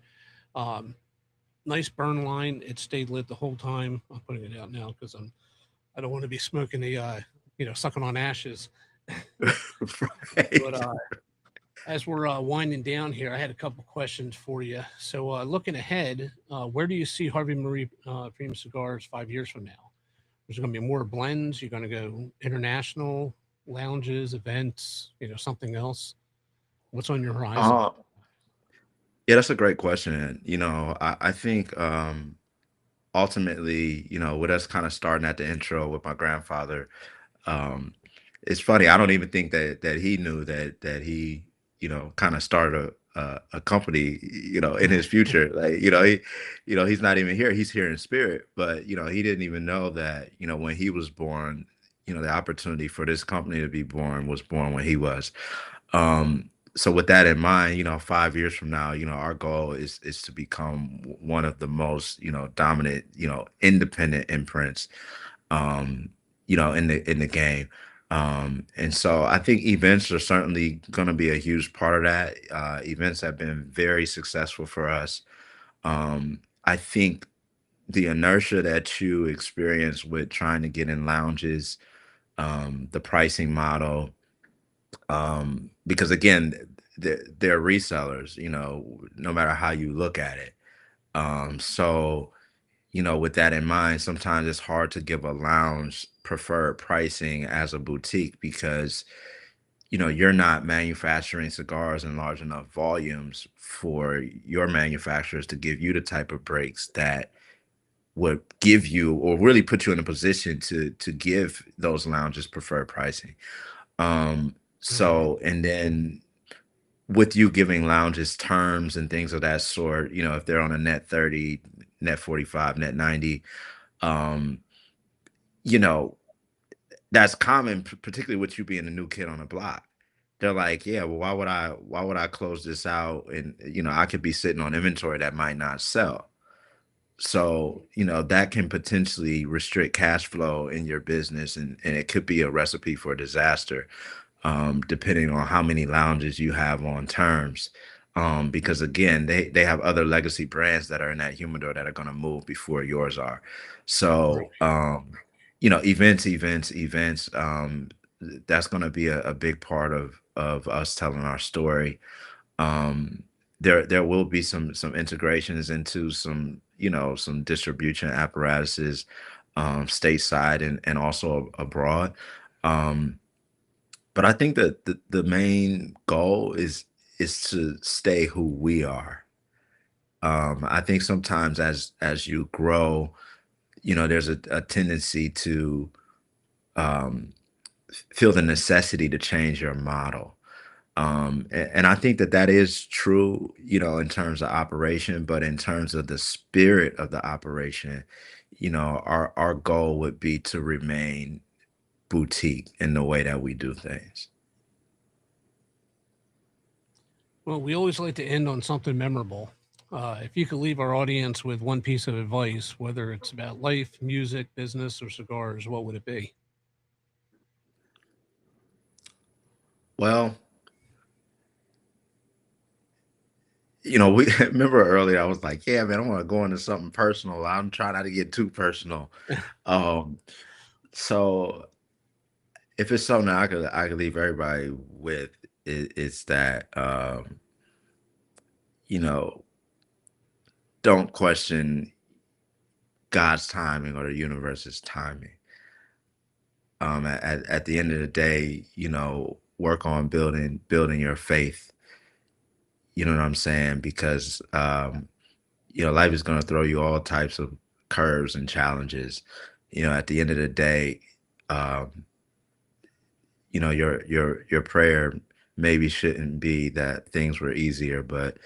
Um, nice burn line. It stayed lit the whole time. I'm putting it out now because I don't want to be smoking sucking on ashes. But Right. as we're winding down here, I had a couple questions for you. So, looking ahead, where do you see Harvey Marie Premium Cigars 5 years from now? Is there going to be more blends? You're going to go international lounges, events, something else? What's on your horizon? Uh, yeah, that's a great question. And, I think ultimately, with us kind of starting at the intro with my grandfather, um, it's funny. I don't even think that he knew that he, kind of started a company, in his future. Like, he's not even here. He's here in spirit, but he didn't even know that, when he was born, the opportunity for this company to be born was born when he was. So with that in mind, 5 years from now, our goal is to become one of the most, dominant, independent imprints, um, in the game. And so I think events are certainly going to be a huge part of that. Events have been very successful for us. I think the inertia that you experience with trying to get in lounges, the pricing model, because again, they're resellers, no matter how you look at it. So, with that in mind, sometimes it's hard to give a lounge preferred pricing as a boutique because, you're not manufacturing cigars in large enough volumes for your manufacturers to give you the type of breaks that would give you or really put you in a position to give those lounges preferred pricing. Right. And then with you giving lounges terms and things of that sort, if they're on a net 30, net 45, net 90, um, you know, that's common, particularly with you being a new kid on the block. They're like, yeah, well, why would I close this out? And, I could be sitting on inventory that might not sell. So, that can potentially restrict cash flow in your business and it could be a recipe for disaster, depending on how many lounges you have on terms. Because again, they have other legacy brands that are in that humidor that are going to move before yours are. Right. So, events. That's going to be a big part of us telling our story. um there will be some integrations into some distribution apparatuses, stateside and also abroad. um but I think that the main goal is to stay who we are. I think sometimes as you grow, there's a tendency to um feel the necessity to change your model. And I think that is true, in terms of operation, but in terms of the spirit of the operation, our goal would be to remain boutique in the way that we do things. Well, we always like to end on something memorable. If you could leave our audience with one piece of advice, whether it's about life, music, business, or cigars, what would it be? Well, we remember earlier I was like, yeah, man, I want to go into something personal. I'm trying not to get too personal. Um, so if it's something I could leave everybody with, it's that you know, don't question God's timing or the universe's timing. At the end of the day, work on building your faith. You know what I'm saying? Because life is going to throw you all types of curves and challenges. At the end of the day, um, you know, your prayer maybe shouldn't be that things were easier, but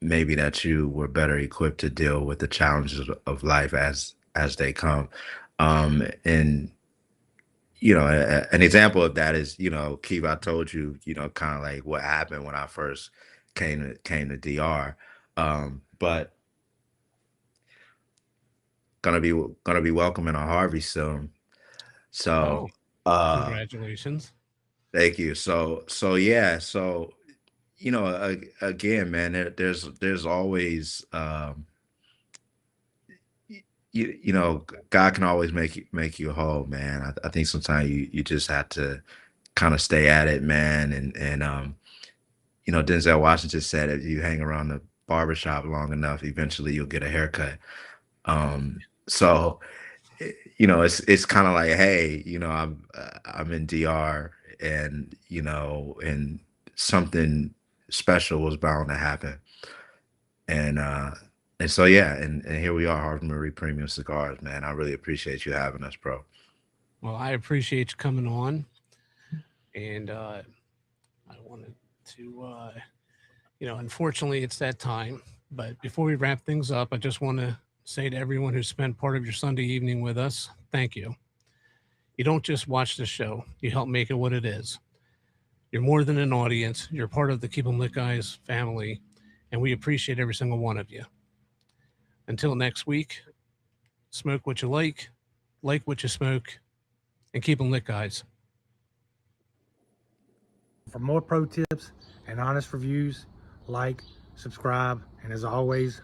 maybe that you were better equipped to deal with the challenges of life as they come. And an example of that is, Keith, I told you, kind of like what happened when I first came to DR. But gonna be welcoming a Harvey soon. So Oh, uh congratulations. thank you. So yeah, so again, man, there's always God can always make you whole, man. I think sometimes you just have to kind of stay at it, man. And Denzel Washington said if you hang around the barbershop long enough, eventually you'll get a haircut. So it's kind of like, hey, I'm in DR, and something special was bound to happen. And so yeah, and here we are, Harvey Marie Premium Cigars, man. I really appreciate you having us, bro. Well, I appreciate you coming on, and I wanted to, unfortunately, it's that time. But before we wrap things up, I just want to say to everyone who spent part of your Sunday evening with us, thank you. You don't just watch the show, you help make it what it is. You're more than an audience, you're part of the Keep 'em Lit Guys family, and we appreciate every single one of you. Until next week, smoke what you like what you smoke, and keep 'em lit, guys. For more pro tips and honest reviews, like, subscribe, and as always,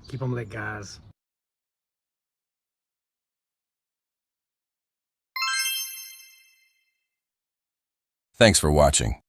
keep them lit, guys. Thanks for watching.